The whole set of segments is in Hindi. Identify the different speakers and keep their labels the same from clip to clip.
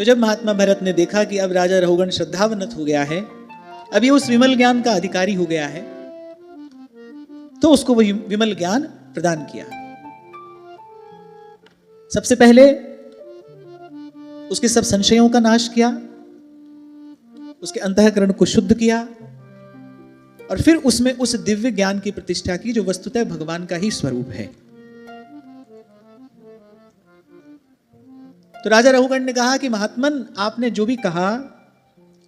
Speaker 1: तो जब महात्मा भरत ने देखा कि अब राजा रहुगण श्रद्धावनत हो गया है, अब ये उस विमल ज्ञान का अधिकारी हो गया है, तो उसको वही विमल ज्ञान प्रदान किया। सबसे पहले उसके सब संशयों का नाश किया, उसके अंतःकरण को शुद्ध किया और फिर उसमें उस दिव्य ज्ञान की प्रतिष्ठा की जो वस्तुतः भगवान का ही स्वरूप है। तो राजा रहुगण ने कहा कि महात्मन, आपने जो भी कहा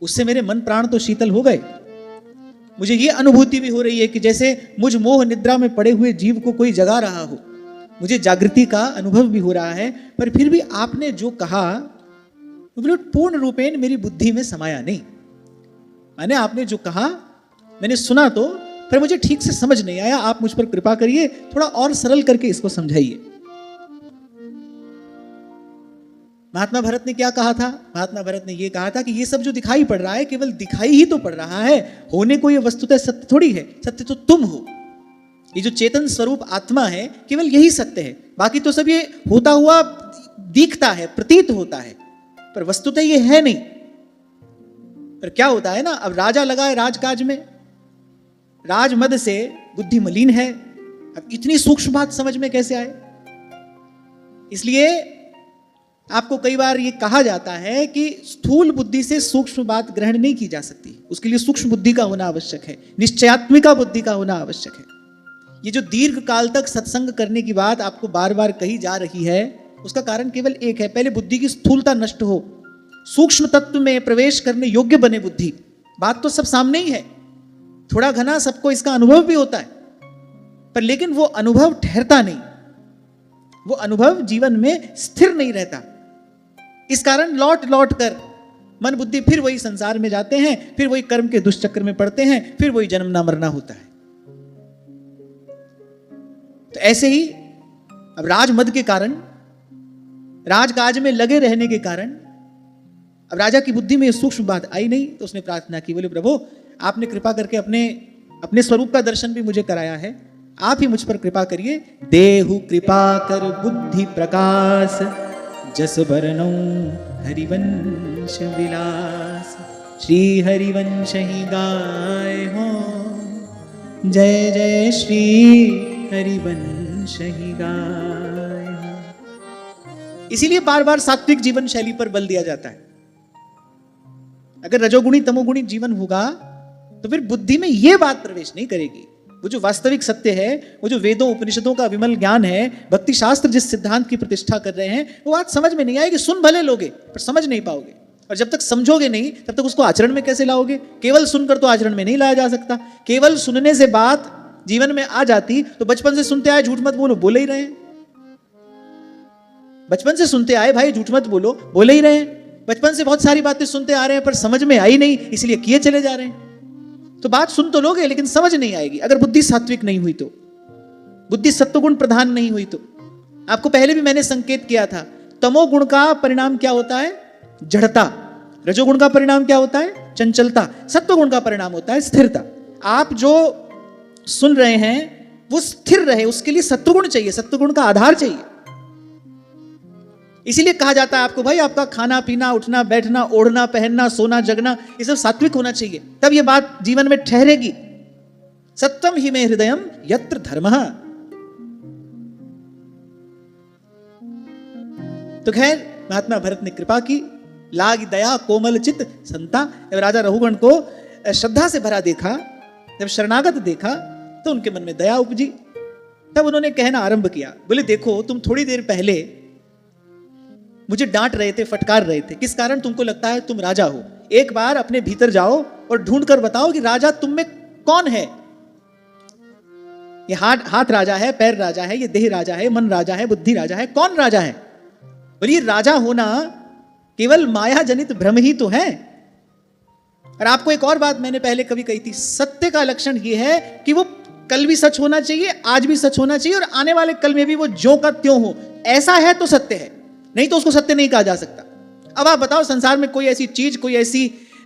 Speaker 1: उससे मेरे मन प्राण तो शीतल हो गए। मुझे ये अनुभूति भी हो रही है कि जैसे मुझ मोह निद्रा में पड़े हुए जीव को कोई जगा रहा हो, मुझे जागृति का अनुभव भी हो रहा है। पर फिर भी आपने जो कहा वो पूर्ण रूपेण मेरी बुद्धि में समाया नहीं। माने आपने जो कहा मैंने सुना तो, पर मुझे ठीक से समझ नहीं आया। आप मुझ पर कृपा करिए, थोड़ा और सरल करके इसको समझाइए। महात्मा भरत ने क्या कहा था? महात्मा भरत ने यह कहा था कि ये सब जो दिखाई पड़ रहा है केवल दिखाई ही तो पड़ रहा है, होने को ये वस्तुतः सत्य थोड़ी है। सत्य तो तुम हो। ये जो चेतन स्वरूप आत्मा है केवल यही सत्य है, बाकी तो सब ये होता हुआ दिखता है, प्रतीत होता है, पर वस्तुतः ये है नहीं। पर क्या होता है ना, अब राजा लगा है राजकाज में, राजमद से बुद्धि मलिन है। अब इतनी सूक्ष्म बात समझ में कैसे आए? इसलिए आपको कई बार ये कहा जाता है कि स्थूल बुद्धि से सूक्ष्म बात ग्रहण नहीं की जा सकती, उसके लिए सूक्ष्म बुद्धि का होना आवश्यक है, निश्चयात्मिका बुद्धि का होना आवश्यक है। ये जो दीर्घ काल तक सत्संग करने की बात आपको बार बार कही जा रही है, उसका कारण केवल एक है, पहले बुद्धि की स्थूलता नष्ट हो, सूक्ष्म तत्व में प्रवेश करने योग्य बने बुद्धि। बात तो सब सामने ही है, थोड़ा घना सबको इसका अनुभव भी होता है, पर लेकिन वो अनुभव ठहरता नहीं, वो अनुभव जीवन में स्थिर नहीं रहता। इस कारण लौट लौट कर मन बुद्धि फिर वही संसार में जाते हैं, फिर वही कर्म के दुष्चक्र में पड़ते हैं, फिर वही जन्मना मरना होता है। तो ऐसे ही अब राजमद के कारण, राजकाज में लगे रहने के कारण अब राजा की बुद्धि में सूक्ष्म बात आई नहीं, तो उसने प्रार्थना की, बोले प्रभु आपने कृपा करके अपने स्वरूप का दर्शन भी मुझे कराया है, आप ही मुझ पर कृपा करिए। देहु कृपा कर बुद्धि प्रकाश, जस बरनौ हरिवंश विलास। श्री हरिवंश ही गाय हो, जय जय श्री हरिवंश ही गाय हो। इसीलिए बार बार सात्विक जीवन शैली पर बल दिया जाता है। अगर रजोगुणी तमोगुणी जीवन होगा तो फिर बुद्धि में यह बात प्रवेश नहीं करेगी। वो जो वास्तविक सत्य है, वो जो वेदों उपनिषदों का विमल ज्ञान है, भक्ति शास्त्र जिस सिद्धांत की प्रतिष्ठा कर रहे हैं, वो बात समझ में नहीं आएगी। सुन भले लोगे पर समझ नहीं पाओगे, और जब तक समझोगे नहीं तब तक उसको आचरण में कैसे लाओगे? केवल सुनकर तो आचरण में नहीं लाया जा सकता। केवल सुनने से बात जीवन में आ जाती तो बचपन से सुनते आए झूठ मत बोलो, बोले ही रहे। बचपन से सुनते आए भाई झूठ मत बोलो, बोले ही रहे। बचपन से बहुत सारी बातें सुनते आ रहे हैं पर समझ में आई नहीं, इसलिए किए चले जा रहे हैं। तो बात सुन तो लोगे लेकिन समझ नहीं आएगी अगर बुद्धि सात्विक नहीं हुई तो, बुद्धि सत्वगुण प्रधान नहीं हुई तो। आपको पहले भी मैंने संकेत किया था, तमोगुण का परिणाम क्या होता है? जड़ता। रजोगुण का परिणाम क्या होता है? चंचलता। सत्वगुण का परिणाम होता है स्थिरता। आप जो सुन रहे हैं वो स्थिर रहे, उसके लिए सत्वगुण चाहिए, सत्वगुण का आधार चाहिए। इसीलिए कहा जाता है आपको भाई आपका खाना पीना, उठना बैठना, ओढ़ना पहनना, सोना जगना, ये सब सात्विक होना चाहिए, तब ये बात जीवन में ठहरेगी। सत्वम ही में हृदयम यत्र धर्मः। तो खैर महात्मा भरत ने कृपा की, लाग दया कोमल चित संता। जब राजा रहुगण को श्रद्धा से भरा देखा, जब शरणागत देखा, तो उनके मन में दया उपजी। तब उन्होंने कहना आरंभ किया, बोले देखो तुम थोड़ी देर पहले मुझे डांट रहे थे, फटकार रहे थे, किस कारण? तुमको लगता है तुम राजा हो। एक बार अपने भीतर जाओ और ढूंढ कर बताओ कि राजा तुम में कौन है। ये हाथ राजा है, पैर राजा है, ये देह राजा है, मन राजा है, बुद्धि राजा है, कौन राजा है? बोलिए राजा होना केवल माया जनित भ्रम ही तो है। और आपको एक और बात मैंने पहले कभी कही थी, सत्य का लक्षण यह है कि वो कल भी सच होना चाहिए, आज भी सच होना चाहिए, और आने वाले कल में भी वो ज्यों का त्यों हो। ऐसा है तो सत्य है, नहीं तो उसको सत्य नहीं कहा जा सकता। अब आप बताओ संसार में कोई ऐसी चीज, कोई ऐसी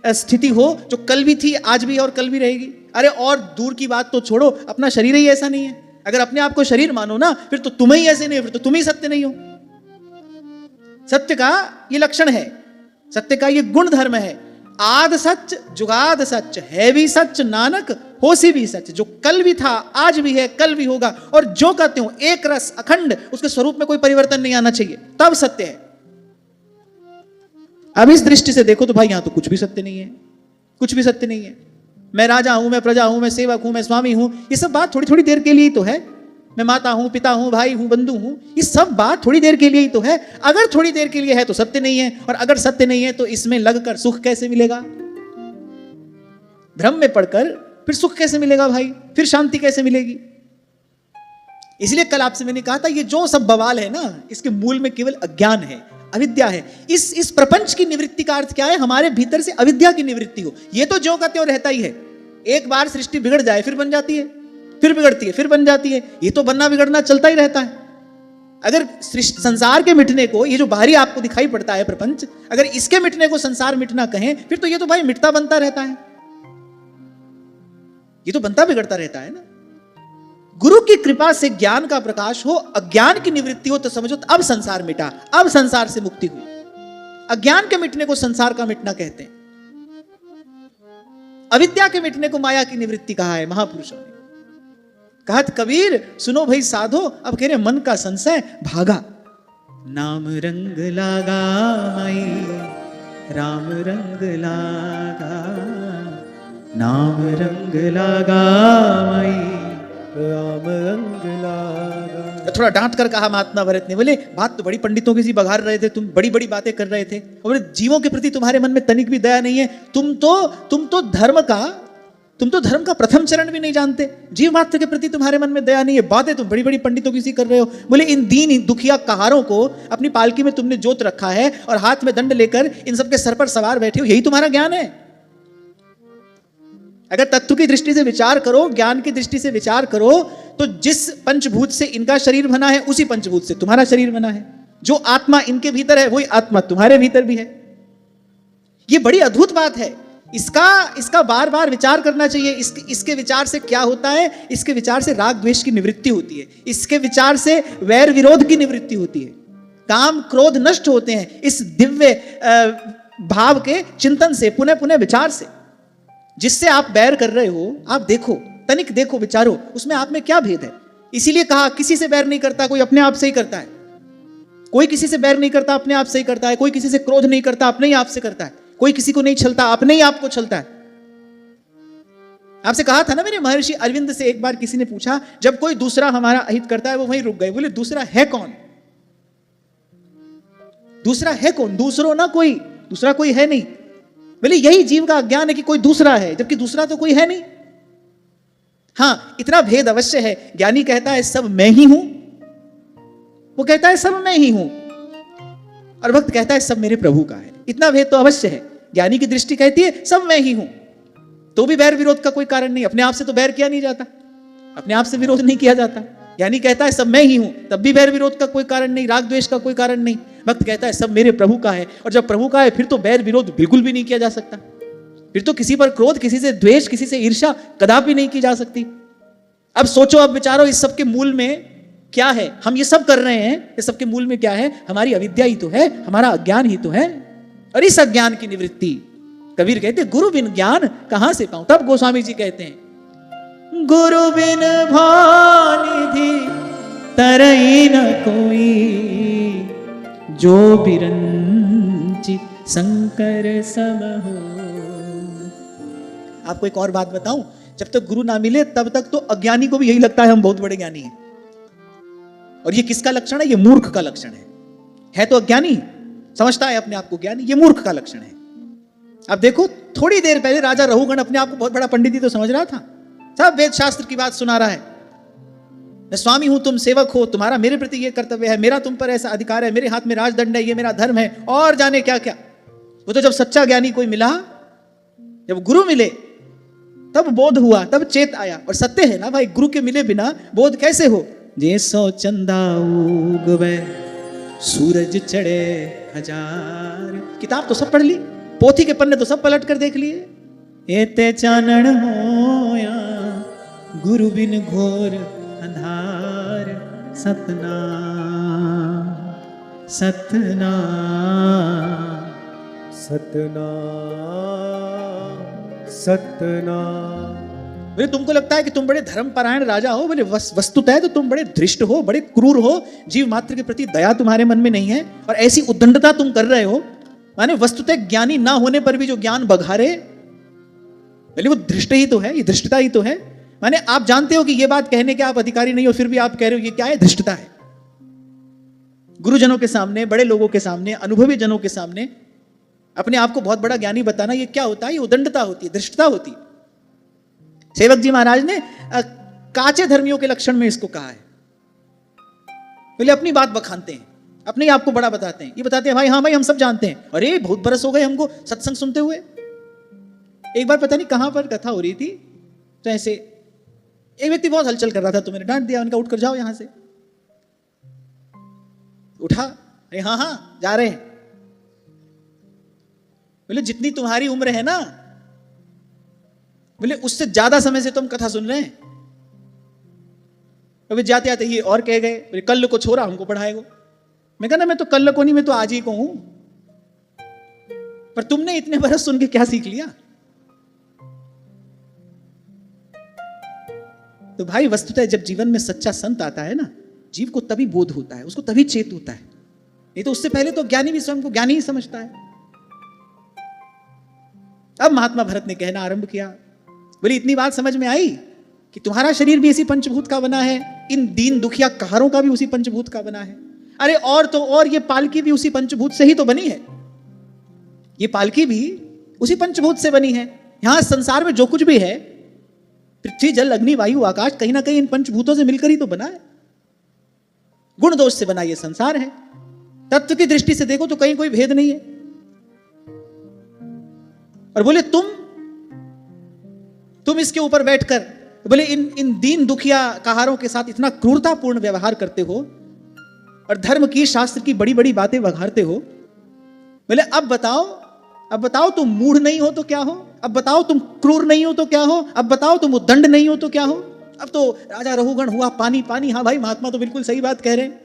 Speaker 1: स्थिति हो जो कल भी थी, आज भी और कल भी रहेगी? अरे और दूर की बात तो छोड़ो, अपना शरीर ही ऐसा नहीं है। अगर अपने आप को शरीर मानो ना, फिर तो तुम ही ऐसे नहीं हो, फिर तो तुम ही सत्य नहीं हो। सत्य का ये लक्षण है सत्य का ये गुण धर्म है। आद सच जुगाद सच, है भी सच नानक होसी भी सच। जो कल भी था, आज भी है, कल भी होगा, और जो कहते हो एक रस अखंड, उसके स्वरूप में कोई परिवर्तन नहीं आना चाहिए, तब सत्य है। अब इस दृष्टि से देखो तो भाई यहां तो कुछ भी सत्य नहीं है, कुछ भी सत्य नहीं है। मैं राजा हूं, मैं प्रजा हूं, मैं सेवक हूं, मैं स्वामी हूं, ये सब बात थोड़ी थोड़ी देर के लिए ही तो है। मैं माता हूं, पिता हूं, भाई हूं, बंधु हूं, ये सब बात थोड़ी देर के लिए ही तो है। अगर थोड़ी देर के लिए है तो सत्य नहीं है, और अगर सत्य नहीं है तो इसमें लगकर सुख कैसे मिलेगा? भ्रम में पड़कर फिर सुख कैसे मिलेगा भाई? फिर शांति कैसे मिलेगी? इसलिए कल आपसे मैंने कहा था, ये जो सब बवाल है ना, इसके मूल में केवल अज्ञान है, अविद्या है। इस प्रपंच की निवृत्ति का अर्थ क्या है? हमारे भीतर से अविद्या की निवृत्ति हो। ये तो जो कहते हो रहता ही है। एक बार सृष्टि बिगड़ जाए फिर बन जाती है, फिर बिगड़ती है, फिर बन जाती है। ये तो बनना बिगड़ना चलता ही रहता है। अगर संसार के मिटने को, ये जो बाहरी आपको दिखाई पड़ता है प्रपंच, अगर इसके मिटने को संसार मिटना कहें, फिर तो ये तो भाई मिटता बनता रहता है, ये तो बनता बिगड़ता रहता है ना। गुरु की कृपा से ज्ञान का प्रकाश हो, अज्ञान की निवृत्ति हो, तो समझो अब संसार मिटा, अब संसार से मुक्ति हुई। अज्ञान के मिटने को संसार का मिटना कहते हैं। अविद्या के मिटने को माया की निवृत्ति कहा है महापुरुषों ने। कहा कबीर सुनो भाई साधो, अब कह रहे मन का संशय भागा। नाम रंग लागा माई, राम रंग लागा, नाम रंग लागा माई, राम रंग लागा। थोड़ा डांट कर कहा महात्मा भरत ने, बोले बात तो बड़ी पंडितों की सी बघार रहे थे, तुम बड़ी बड़ी बातें कर रहे थे, और जीवों के प्रति तुम्हारे मन में तनिक भी दया नहीं है। तुम तो धर्म का प्रथम चरण भी नहीं जानते, जीव मात्र के प्रति तुम्हारे मन में दया नहीं है, बातें तुम बड़ी बड़ी पंडितों की सी कर रहे हो। बोले इन दीन दुखिया कहारों को अपनी पालकी में तुमने जोत रखा है, और हाथ में दंड लेकर इन सबके सर पर सवार बैठे हो, यही तुम्हारा ज्ञान है। अगर तत्व की दृष्टि से विचार करो, ज्ञान की दृष्टि से विचार करो, तो जिस पंचभूत से इनका शरीर बना है, उसी पंचभूत से तुम्हारा शरीर बना है। जो आत्मा इनके भीतर है, वही आत्मा तुम्हारे भीतर भी है। ये बड़ी अद्भुत बात है। इसका बार बार विचार करना चाहिए। इसके विचार से क्या होता है? इसके विचार से राग द्वेष की निवृत्ति होती है, इसके विचार से वैर विरोध की निवृत्ति होती है, काम क्रोध नष्ट होते हैं इस दिव्य भाव के चिंतन से, पुनः पुनः विचार से। जिससे आप बैर कर रहे हो, आप देखो, तनिक देखो, विचारो, उसमें आप में क्या भेद है। इसीलिए कहा किसी से बैर नहीं करता कोई अपने आप से ही करता है। कोई किसी से बैर नहीं करता, अपने आप से ही करता है। कोई किसी से क्रोध नहीं करता, अपने ही आप से करता है। कोई किसी को नहीं छलता, अपने ही आपको छलता है। आपसे कहा था ना मैंने, महर्षि अरविंद से एक बार किसी ने पूछा, जब कोई दूसरा हमारा अहित करता है, वो वहीं रुक गए। बोले दूसरा है कौन? दूसरा है कौन? दूसरो ना कोई, दूसरा कोई है नहीं। बोले यही जीव का अज्ञान है कि कोई दूसरा है, जबकि दूसरा तो कोई है नहीं। हाँ, इतना भेद अवश्य है। ज्ञानी कहता है सब मैं ही हूं, वो कहता है सब मैं ही हूं, और भक्त कहता है सब मेरे प्रभु का है। इतना भेद तो अवश्य है। ज्ञानी की दृष्टि कहती है सब मैं ही हूं, तो भी बैर विरोध का कोई कारण नहीं। अपने आप से तो बैर किया नहीं जाता, अपने आप से विरोध नहीं किया जाता। ज्ञानी कहता है सब मैं ही हूं, तब भी बैर विरोध का कोई कारण नहीं, राग द्वेष का कोई कारण नहीं। भक्त कहता है सब मेरे प्रभु का है, और जब प्रभु का है फिर तो बैर विरोध बिल्कुल भी नहीं किया जा सकता। फिर तो किसी पर क्रोध, किसी से द्वेष, किसी से ईर्ष्या कदापि नहीं की जा सकती। अब सोचो, अब विचारो, इस सब के मूल में क्या है? हम ये सब कर रहे हैं, इस सब के मूल में क्या है? हमारी अविद्या ही तो है, हमारा अज्ञान ही तो है। और इस अज्ञान की निवृत्ति, कबीर कहते गुरु बिन ज्ञान कहां से पाऊं। तब गोस्वामी जी कहते हैं गुरु बिन भानिधि तरई न कोई, जो बिरंची शंकर सम हो। आपको एक और बात बताऊं, जब तक गुरु ना मिले तब तक तो अज्ञानी को भी यही लगता है हम बहुत बड़े ज्ञानी हैं। और ये किसका लक्षण है? ये मूर्ख का लक्षण है तो अज्ञानी, समझता है अपने आप को ज्ञानी, ये मूर्ख का लक्षण है। अब देखो, थोड़ी देर पहले राजा रहुगण अपने आप को बहुत बड़ा पंडित ही तो समझ रहा था, सब वेद शास्त्र की बात सुना रहा है। मैं स्वामी हूं, तुम सेवक हो, तुम्हारा मेरे प्रति ये कर्तव्य है, मेरा तुम पर ऐसा अधिकार है, मेरे हाथ में राजदंड है, ये मेरा धर्म है, और जाने क्या क्या। वो तो जब सच्चा ज्ञानी कोई मिला, जब गुरु मिले, तब बोध हुआ, तब चेत आया। और सत्य है ना भाई, गुरु के मिले बिना बोध कैसे हो? जैसो चंदा उगवे सूरज चढ़े हजार। किताब तो सब पढ़ ली, पोथी के पन्ने तो सब पलट कर देख लिए। एते चानन होया गुरु बिन घोर अंधार, सतनाम सतनाम
Speaker 2: सतनाम सतनाम।
Speaker 1: बोले तुमको लगता है कि तुम बड़े धर्मपरायण राजा हो, बोले वस्तुतः तो तुम बड़े धृष्ट हो, बड़े क्रूर हो, जीव मात्र के प्रति दया तुम्हारे मन में नहीं है, और ऐसी उद्दंडता तुम कर रहे हो। माने वस्तुतः ज्ञानी ना होने पर भी जो ज्ञान बघारे, बोले वो धृष्ट ही तो है, ये धृष्टता ही तो है। माने आप जानते हो कि ये बात कहने के आप अधिकारी नहीं हो, फिर भी आप कह रहे हो ये क्या है, धृष्टता है। गुरुजनों के सामने, बड़े लोगों के सामने, अनुभवी जनों के सामने अपने आप को बहुत बड़ा ज्ञानी बताना, ये क्या होता है, ये उद्दंडता होती है, धृष्टता होती है। सेवक जी महाराज ने काचे धर्मियों के लक्षण में इसको कहा है। बोले अपनी बात बखानते हैं, अपने आप को बड़ा बताते हैं, ये बताते हैं भाई हाँ भाई हम सब जानते हैं, अरे बहुत बरस हो गए हमको सत्संग सुनते हुए। एक बार पता नहीं कहां पर कथा हो रही थी, तो ऐसे एक व्यक्ति बहुत हलचल कर रहा था, तो मैंने डांट दिया, उनका उठ कर जाओ यहां से। उठा, अरे हाँ हाँ जा रहे हैं। बोले जितनी तुम्हारी उम्र है ना, बोले उससे ज्यादा समय से तुम कथा सुन रहे हैं। अभी जाते आते ये और कह गए, बोले कल को छोरा हमको पढ़ाएगा। मैं कहना मैं तो कल को नहीं, मैं तो आज ही को हूं, पर तुमने इतने बरस सुन के क्या सीख लिया। तो भाई वस्तुतः जब जीवन में सच्चा संत आता है ना, जीव को तभी बोध होता है, उसको तभी चेत होता है, नहीं तो उससे पहले तो ज्ञानी भी स्वयं को ज्ञानी ही समझता है। अब महात्मा भरत ने कहना आरंभ किया, बोली इतनी बात समझ में आई कि तुम्हारा शरीर भी इसी पंचभूत का बना है, इन दीन दुखिया कहारों का भी उसी पंचभूत का बना है। अरे और तो और ये पालकी भी उसी पंचभूत से ही तो बनी है, ये पालकी भी उसी पंचभूत से बनी है। यहां संसार में जो कुछ भी है, पृथ्वी जल अग्नि वायु आकाश, कहीं ना कहीं इन पंचभूतों से मिलकर ही तो बना है। गुण दोष से बना ये संसार है। तत्व की दृष्टि से देखो तो कहीं कोई भेद नहीं है। और बोले तुम इसके ऊपर बैठकर, बोले इन दीन दुखिया कहारों के साथ इतना क्रूरतापूर्ण व्यवहार करते हो और धर्म की शास्त्र की बड़ी बड़ी बातें वघारते हो। बोले अब बताओ तुम मूढ़ नहीं हो तो क्या हो, अब बताओ तुम क्रूर नहीं हो तो क्या हो, अब बताओ तुम उद्दंड नहीं हो तो क्या हो। अब तो राजा रहुगण हुआ पानी पानी। हाँ भाई महात्मा तो बिल्कुल सही बात कह रहे हैं।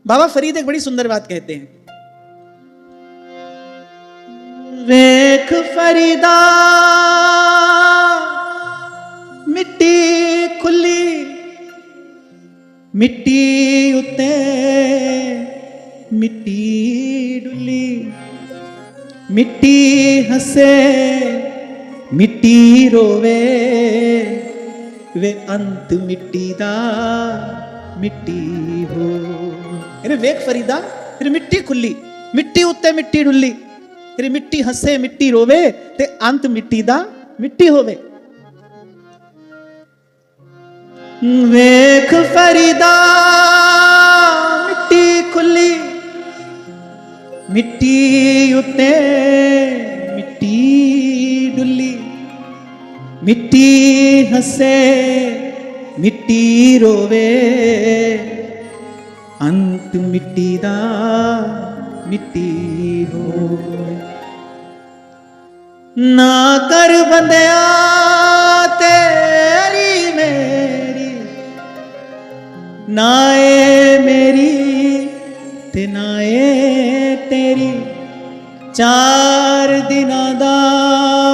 Speaker 1: बाबा फरीद एक बड़ी सुंदर बात कहते हैं, वेख फरीदा मिट्टी खुली, मिट्टी उते मिट्टी डुली, मिट्टी हसे मिट्टी रोवे, वे अंत मिट्टी दा मिट्टी हो। अरे वेख फरीदा, फिर मिट्टी खुली, मिट्टी उत्ते मिट्टी डुली, फिर मिट्टी हसे मिट्टी रोवे, ते अंत मिट्टी दा मिट्टी होवे। वेख फरीदा मिट्टी खुली, मिट्टी उत्ते मिट्टी डुली, मिट्टी हसे मिट्टी रोवे, अंत मिट्टी दा मिट्टी हो। ना कर बंदिया तेरी मेरी, नाए मेरी ते नाए तेरी, चार दिनां दा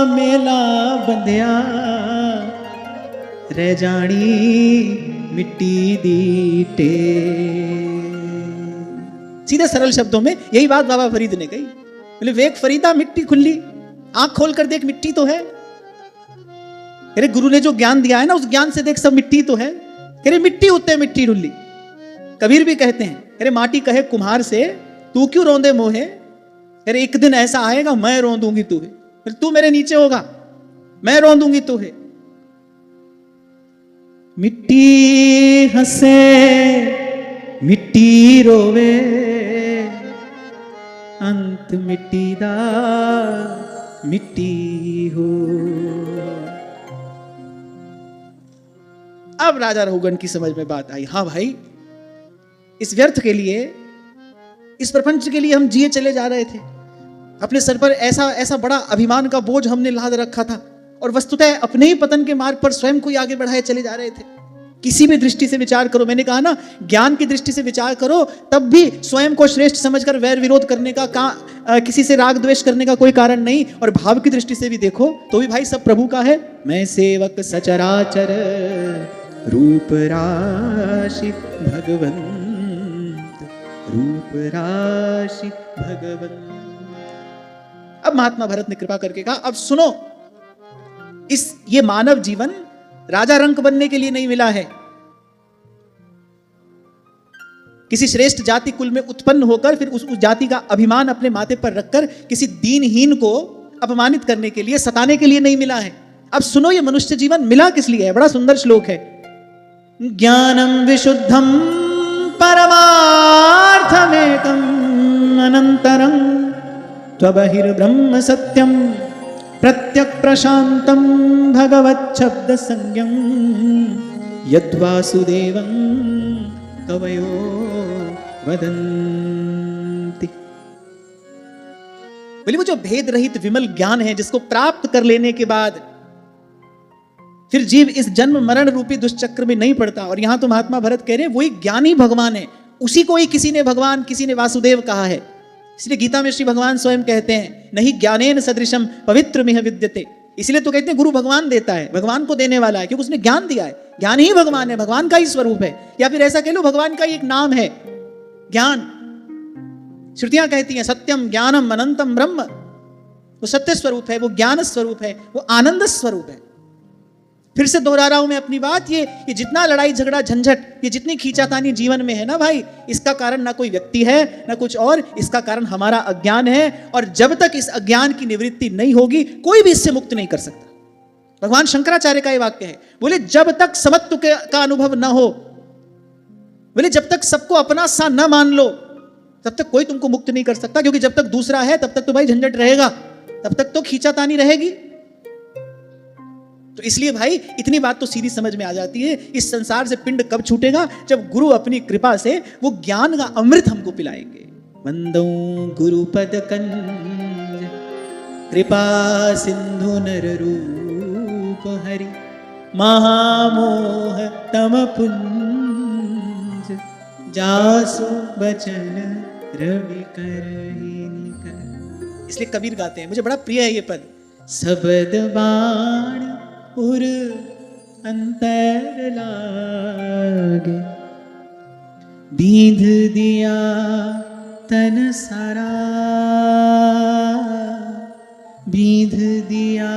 Speaker 1: मेला बंदिया, रह जानी मिट्टी दी टेर। सीधे सरल शब्दों में यही बात बाबा फरीद ने कही। बोले वेख फरीदा मिट्टी खुली, आंख खोल कर देख मिट्टी तो है। अरे गुरु ने जो ज्ञान दिया है ना, उस ज्ञान से देख सब मिट्टी तो है। अरे मिट्टी उतने मिट्टी डुल्ली। कबीर भी कहते हैं, अरे माटी कहे कुम्हार से तू क्यों रोंदे मोहे, अरे एक दिन ऐसा आएगा मैं रोंदूंगी तुहे, फिर तू मेरे नीचे होगा मैं रोंदूंगी तुहे। मिट्टी हंसे मिट्टी रोवे, अंत मिट्टी दा मिट्टी हो। अब राजा रहुगण की समझ में बात आई, हाँ भाई इस व्यर्थ के लिए, इस प्रपंच के लिए हम जिए चले जा रहे थे। अपने सर पर ऐसा बड़ा अभिमान का बोझ हमने लाद रखा था, और वस्तुतः अपने ही पतन के मार्ग पर स्वयं को आगे बढ़ाए चले जा रहे थे। किसी भी दृष्टि से विचार करो, मैंने कहा ना, ज्ञान की दृष्टि से विचार करो तब भी स्वयं को श्रेष्ठ समझकर वैर विरोध करने का किसी से राग द्वेष करने का कोई कारण नहीं। और भाव की दृष्टि से भी देखो तो भी भाई सब प्रभु का है। मैं सेवक सचराचर रूप राशि भगवंत, रूप राशि भगवंत। अब महात्मा भरत ने कृपा करके कहा, अब सुनो, ये मानव जीवन राजा रंक बनने के लिए नहीं मिला है। किसी श्रेष्ठ जाति कुल में उत्पन्न होकर फिर उस जाति का अभिमान अपने माथे पर रखकर किसी दीनहीन को अपमानित करने के लिए, सताने के लिए नहीं मिला है। अब सुनो, ये मनुष्य जीवन मिला किस लिए है? बड़ा सुंदर श्लोक है। ज्ञानम विशुद्धम परमार्थमेकम अनंतरं त्वबहिर्ब्रह्म सत्यम प्रत्यक प्रशांतम भगवत शब्द संज्ञम यद्वासुदेवं कवयो वदन्ति। बोले वो जो भेद रहित विमल ज्ञान है, जिसको प्राप्त कर लेने के बाद फिर जीव इस जन्म मरण रूपी दुष्चक्र में नहीं पड़ता। और यहां तो महात्मा भरत कह रहे हैं वही ज्ञान ही भगवान है। उसी को ही किसी ने भगवान, किसी ने वासुदेव कहा है। इसलिए गीता में श्री भगवान स्वयं कहते हैं, नहीं ज्ञानेन सदृशम पवित्रमिह विद्यते। इसलिए तो कहते हैं गुरु भगवान देता है, भगवान को देने वाला है, क्योंकि उसने ज्ञान दिया है। ज्ञान ही भगवान है, भगवान का ही स्वरूप है, या फिर ऐसा कह लो भगवान का ही एक नाम है ज्ञान। श्रुतियां कहती हैं सत्यम ज्ञानम अनंतम ब्रह्म। वो सत्य स्वरूप है, वो ज्ञान स्वरूप है, वो आनंद स्वरूप है। फिर से दोहरा रहा हूं मैं अपनी बात, ये जितना लड़ाई झगड़ा झंझट, ये जितनी खींचातानी जीवन में है ना भाई, इसका कारण ना कोई व्यक्ति है ना कुछ और, इसका कारण हमारा अज्ञान है। और जब तक इस अज्ञान की निवृत्ति नहीं होगी कोई भी इससे मुक्त नहीं कर सकता। भगवान शंकराचार्य का ये वाक्य है, बोले जब तक समत्व का अनुभव ना हो, बोले जब तक सबको अपना सा ना मान लो, तब तक कोई तुमको मुक्त नहीं कर सकता। क्योंकि जब तक दूसरा है तब तक तो भाई झंझट रहेगा, तब तक तो खींचातानी रहेगी। तो इसलिए भाई इतनी बात तो सीधी समझ में आ जाती है, इस संसार से पिंड कब छूटेगा? जब गुरु अपनी कृपा से वो ज्ञान का अमृत हमको पिलाएंगे। वंदो गुरुपद कंज कृपा सिंधु नर रूप हरि महामोह तम पुंज जासु बचन रवि कर। इसलिए कबीर गाते हैं, मुझे बड़ा प्रिय है ये पद, शब्द बाण उर अंतर लागे बींध दिया तन सारा, बींध दिया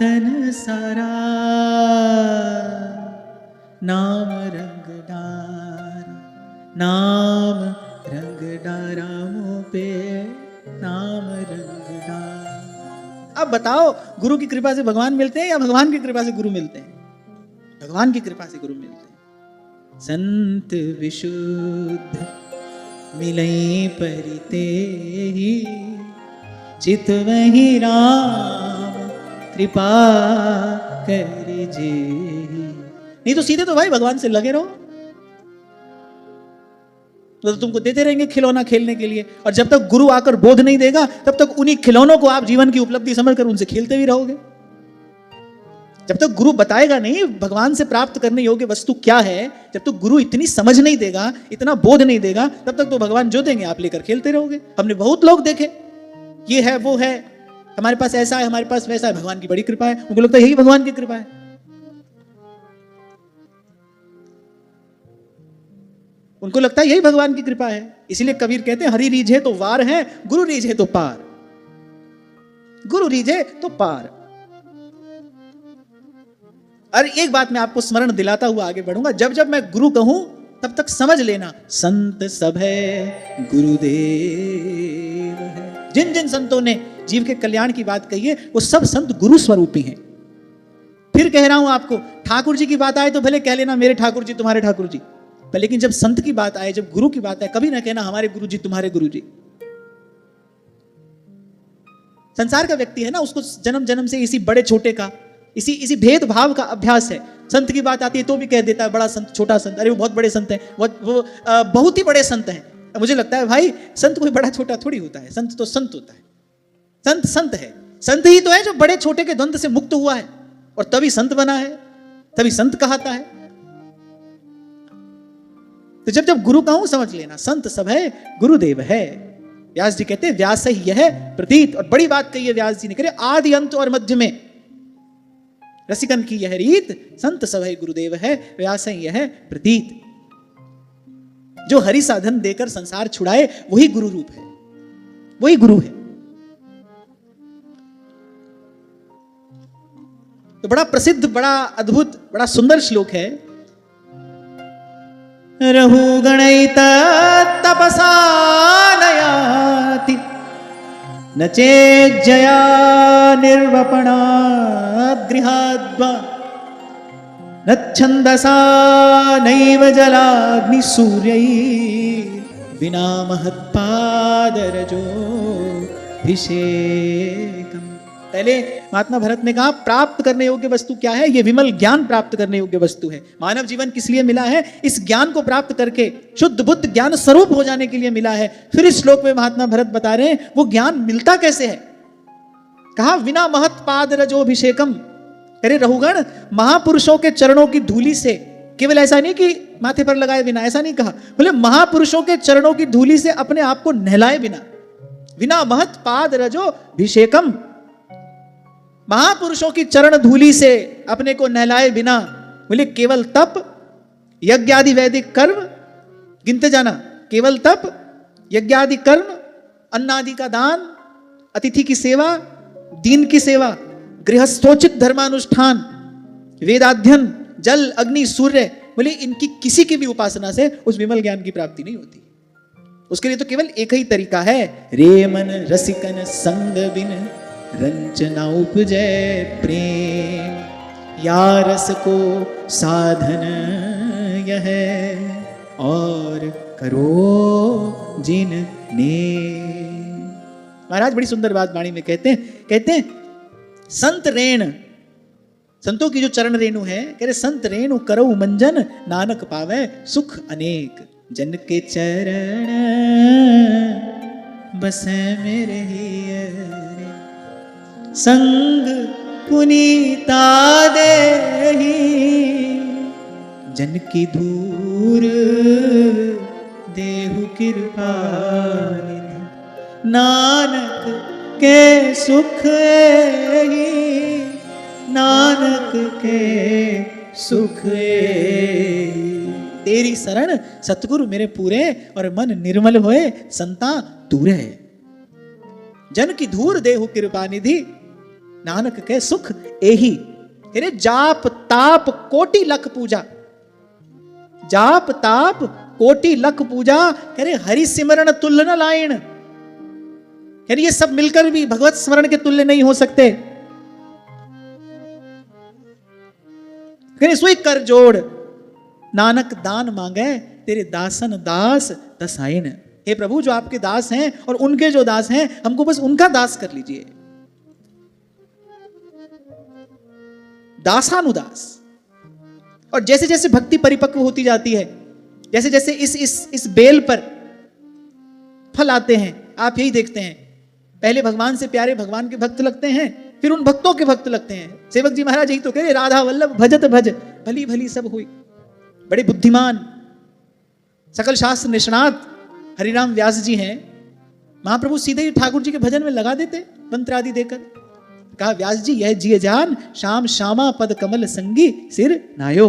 Speaker 1: तन सारा नाम रंग डारा, नाम रंग डारा मुँह पे नाम रंग डारा। अब बताओ गुरु की कृपा से भगवान मिलते हैं या भगवान की कृपा से गुरु मिलते हैं? भगवान की कृपा से गुरु मिलते हैं। संत विशुद्ध मिलई परिते ही चित वही राम कृपा करिजे। नहीं तो सीधे तो भाई भगवान से लगे रहो, तो तुमको देते रहेंगे खिलौना खेलने के लिए। और जब तक गुरु आकर बोध नहीं देगा तब तक उन्हीं खिलौनों को आप जीवन की उपलब्धि समझकर उनसे खेलते भी रहोगे। जब तक गुरु बताएगा नहीं भगवान से प्राप्त करने योग्य वस्तु क्या है, जब तक गुरु इतनी समझ नहीं देगा, इतना बोध नहीं देगा, तब तक तो भगवान जो देंगे आप लेकर खेलते रहोगे। हमने बहुत लोग देखे, ये है वो है, हमारे पास ऐसा है, हमारे पास वैसा है, भगवान की बड़ी कृपा है। उनको लगता है यही भगवान की कृपा है। उनको लगता है यही भगवान की कृपा है। इसीलिए कबीर कहते हैं हरि रीझे तो वार है, गुरु रीझे तो पार। गुरु रीझे तो पार। और एक बात मैं आपको स्मरण दिलाता हुआ आगे बढ़ूंगा, जब जब मैं गुरु कहूं तब तक समझ लेना संत सब है गुरुदेव है। जिन जिन संतों ने जीव के कल्याण की बात कही है वो सब संत गुरु स्वरूपी हैं। फिर कह रहा हूं आपको, ठाकुर जी की बात आए तो भले कह लेना मेरे ठाकुर जी तुम्हारे ठाकुर जी, लेकिन जब संत की बात आए, जब गुरु की बात आए, कभी ना कहना हमारे गुरु जी तुम्हारे गुरु जी। संसार का व्यक्ति है ना, उसको जन्म जन्म से इसी बड़े छोटे का, इसी भेदभाव का अभ्यास है। संत की बात आती है तो भी कह देता है बड़ा संत, छोटा संत, अरे वो बहुत बड़े संत हैं, वो बहुत ही बड़े संत हैं। मुझे लगता है भाई संत कोई बड़ा छोटा थोड़ी होता है, संत तो संत होता है। संत संत है, संत ही तो है जो बड़े छोटे के द्वंद से मुक्त हुआ है और तभी संत बना है, तभी संत कहता है। तो जब जब गुरु कहूं समझ लेना, संत सब है गुरुदेव है। व्यास जी कहते हैं व्यास ही यह प्रतीत, और बड़ी बात कही है व्यास जी ने, करे आदि अंत और मध्य में रसिकन की यह रीत, संत सब है गुरुदेव है, व्यास ही यह प्रतीत। जो हरि साधन देकर संसार छुड़ाए वही गुरु रूप है, वही गुरु है। तो बड़ा प्रसिद्ध, बड़ा अद्भुत, बड़ा सुंदर श्लोक है। रहु गणैत तपसा नयाति न चेज्जया निर्वपणा गृहाद्वा न छन्दसा नैव जलाग्नि सूर्यै विना महत्पादरजो भिषेकम्। पहले महात्मा भरत ने कहा प्राप्त करने योग्य वस्तु क्या है? ये विमल ज्ञान प्राप्त करने योग्य वस्तु है। मानव जीवन किस लिए मिला है? इस ज्ञान को प्राप्त करके शुद्ध बुद्ध ज्ञान स्वरूप हो जाने के लिए मिला है। फिर इस श्लोक में महात्मा भरत बता रहे हैं वो ज्ञान मिलता कैसे है। कहा विना महत्पाद रजोभिषेकम। अरे रहुगण, महापुरुषों के चरणों की धूलि से, केवल ऐसा नहीं कि माथे पर लगाए बिना, ऐसा नहीं कहा, बोले महापुरुषों के चरणों की धूलि से अपने आप को नहलाए बिना, विना महत्पाद रजोभिषेकम, महापुरुषों की चरण धूलि से अपने को नहलाए बिना, बोले केवल तप, यज्ञ आदि वैदिक कर्म, गिनते जाना, केवल तप, यज्ञ आदि कर्म, अन्न आदि का दान, अतिथि की सेवा, दीन की सेवा, गृहस्थोचित धर्मानुष्ठान, वेदाध्ययन, जल अग्नि सूर्य, बोले इनकी किसी की भी उपासना से उस विमल ज्ञान की प्राप्ति नहीं होती। उसके लिए तो केवल एक ही तरीका है, रे मन रसिकन संग बिन रंचना उपजै प्रेम, या रस को साधन यह और करो जिन ने। महाराज बड़ी सुंदर बात वाणी में कहते हैं संत रेण, संतों की जो चरण रेणु है, कह रहे संत रेणु करो मंजन, नानक पावे सुख अनेक, जन के चरण बसे मेरे ही संग पुनीता देहि, जन की धूर देहु कृपा निधि, नानक के सुख एहि, नानक के सुख एहि। तेरी शरण सतगुरु मेरे पूरे, और मन निर्मल होए संता दूरे, जन की धूर देहु कृपा निधि, नानक के सुख एही। तेरे जाप ताप कोटि लख पूजा, जाप ताप कोटि लख पूजा, कह रहे हरि सिमरण तुल्य न लाइन। कह रहे ये सब मिलकर भी भगवत स्मरण के तुल्य नहीं हो सकते। कह रहे सोई कर जोड़, नानक दान मांगे तेरे दासन दास दसाइन। हे प्रभु, जो आपके दास हैं और उनके जो दास हैं, हमको बस उनका दास कर लीजिए, दासानुदास। और जैसे जैसे भक्ति परिपक्व होती जाती है, जैसे जैसे इस बेल पर फल आते हैं, आप यही देखते हैं, पहले भगवान से प्यारे भगवान के भक्त लगते हैं, फिर उन भक्तों के भक्त लगते हैं। सेवक जी महाराज यही तो कह रहे, राधा वल्लभ भजत भज, भली भली सब हुई। बड़े बुद्धिमान सकल शास्त्र निष्णात हरिराम व्यास जी हैं। महाप्रभु सीधे ही ठाकुर जी के भजन में लगा देते मंत्र आदि देकर। कहा व्यास जी यह जिय जान, श्याम श्यामा पद कमल संगी सिर नायो।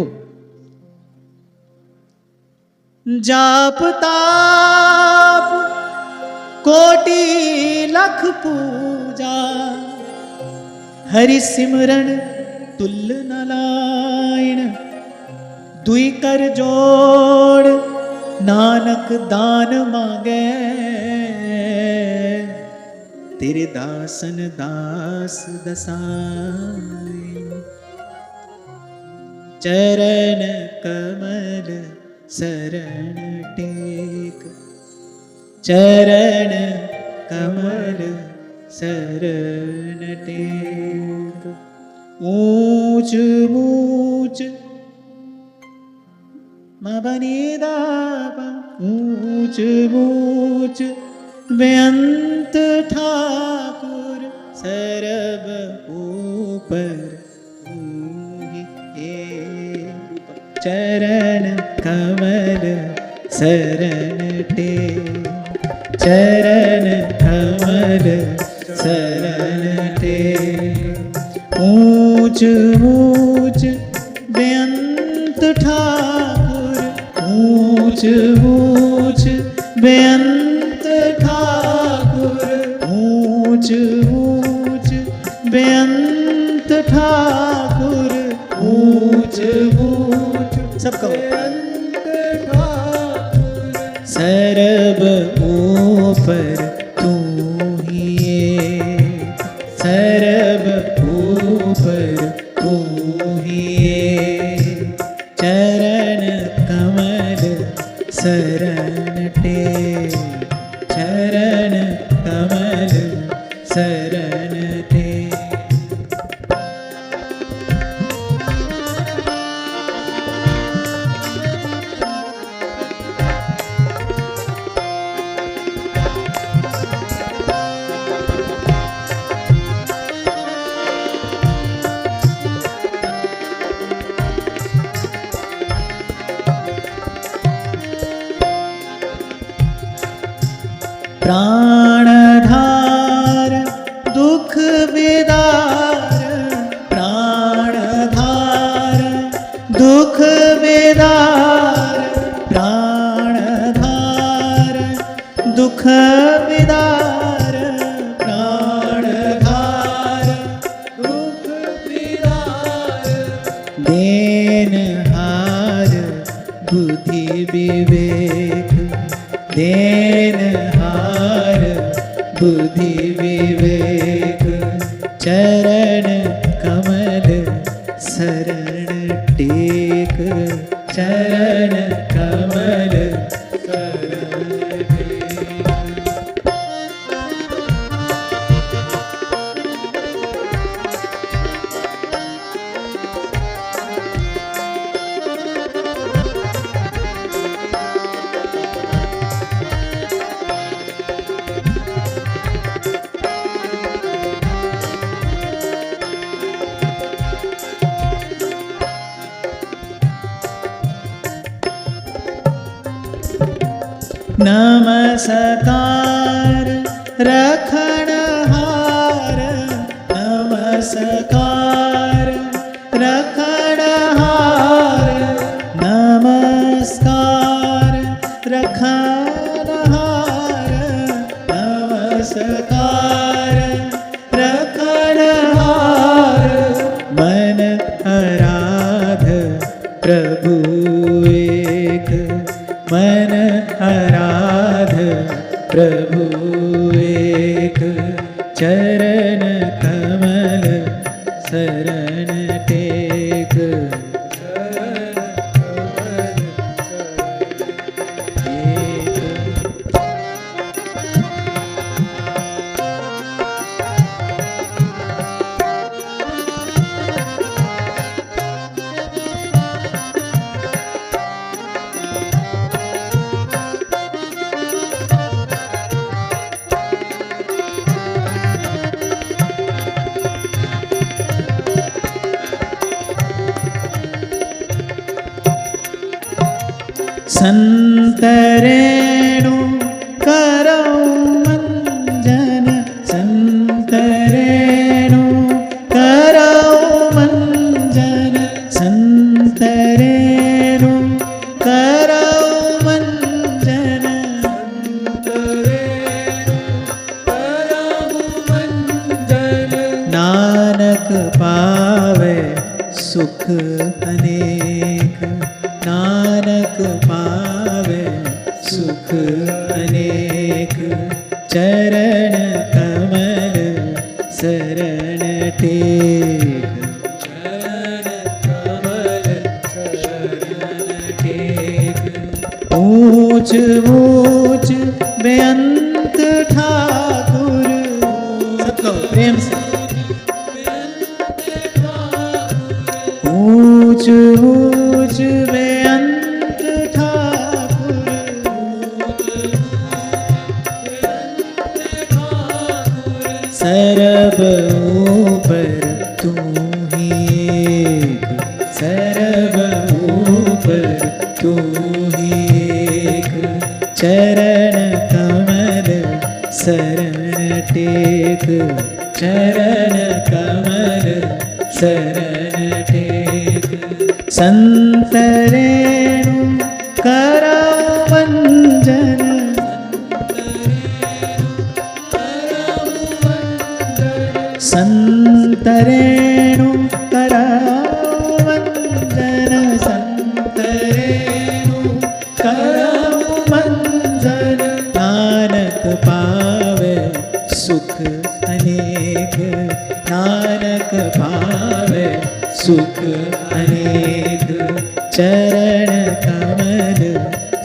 Speaker 1: जाप ताप कोटि लख पूजा, हरि सिमरन तुल न लाइन। दुई कर जोड़ नानक दान मांगे, तेरे दासन दास दसाई। चरण कमल शरण टेक, चरण कमल शरण टेक। ऊंच ऊंच मबनीदापा, ऊंच ऊंच बेअंत ठाकुर, सरब ऊपर चरण कमल शरण टेक, चरण कमल शरण टेक। ऊंच ऊंच बेअंत ठाकुर, ऊंच ऊंच बेअंत ठाकुर, ऊंच ऊंच बेअंत ठाकुर, ऊंच ऊंच सब कहो। सर्व ऊपर तू ही है, सर्व ऊपर तू ही है। चरण कमल शरण टेक, चरण कमल शरण टेक। प्राणधार दुख विदार, प्राणधार दुख विदार, प्राणधार दुख विदार, प्राणधार दुख विदार। देनहार बुद्धि विवेक, देनहार बुद्धि विवेक। चरण कमल शरण टेक, चरण कमल शरण टेक। नमस्कार रखणहार, नमस्कार रखणहार, नमस्कार रखणहार, नमस्कार रखणहार। मन आराध प्रभु एक, मन आराध प्रभु एक। चरण कमल शरण टेक, चरण कमल संतरेणु करौ मंजन, संतरेणु करौ मंजन, संतरेणु करौ मंजन, संतरेणु करौ मंजन। नानक पावे सुख अनेक, नानक पावे सुख अनेक। चरण कमल शरण टेक, चरण कमल शरण टेक। ऊंच ऊंच बेअंत ठाकुर, सबको प्रेम से। ऊंच ऊंच बेअंत ठाकुर, सर्व ऊपर तू ही एक, सर्व ऊपर तू ही एक। चरण कमल शरण टेक, चरण कमल शरण टेक। संत रेणु करवंजन, संत रेणु करवंजन, संत रेणु करवंजन। नानक पावे सुख अनेक, नानक पावे सुख अनेक। चरण कमल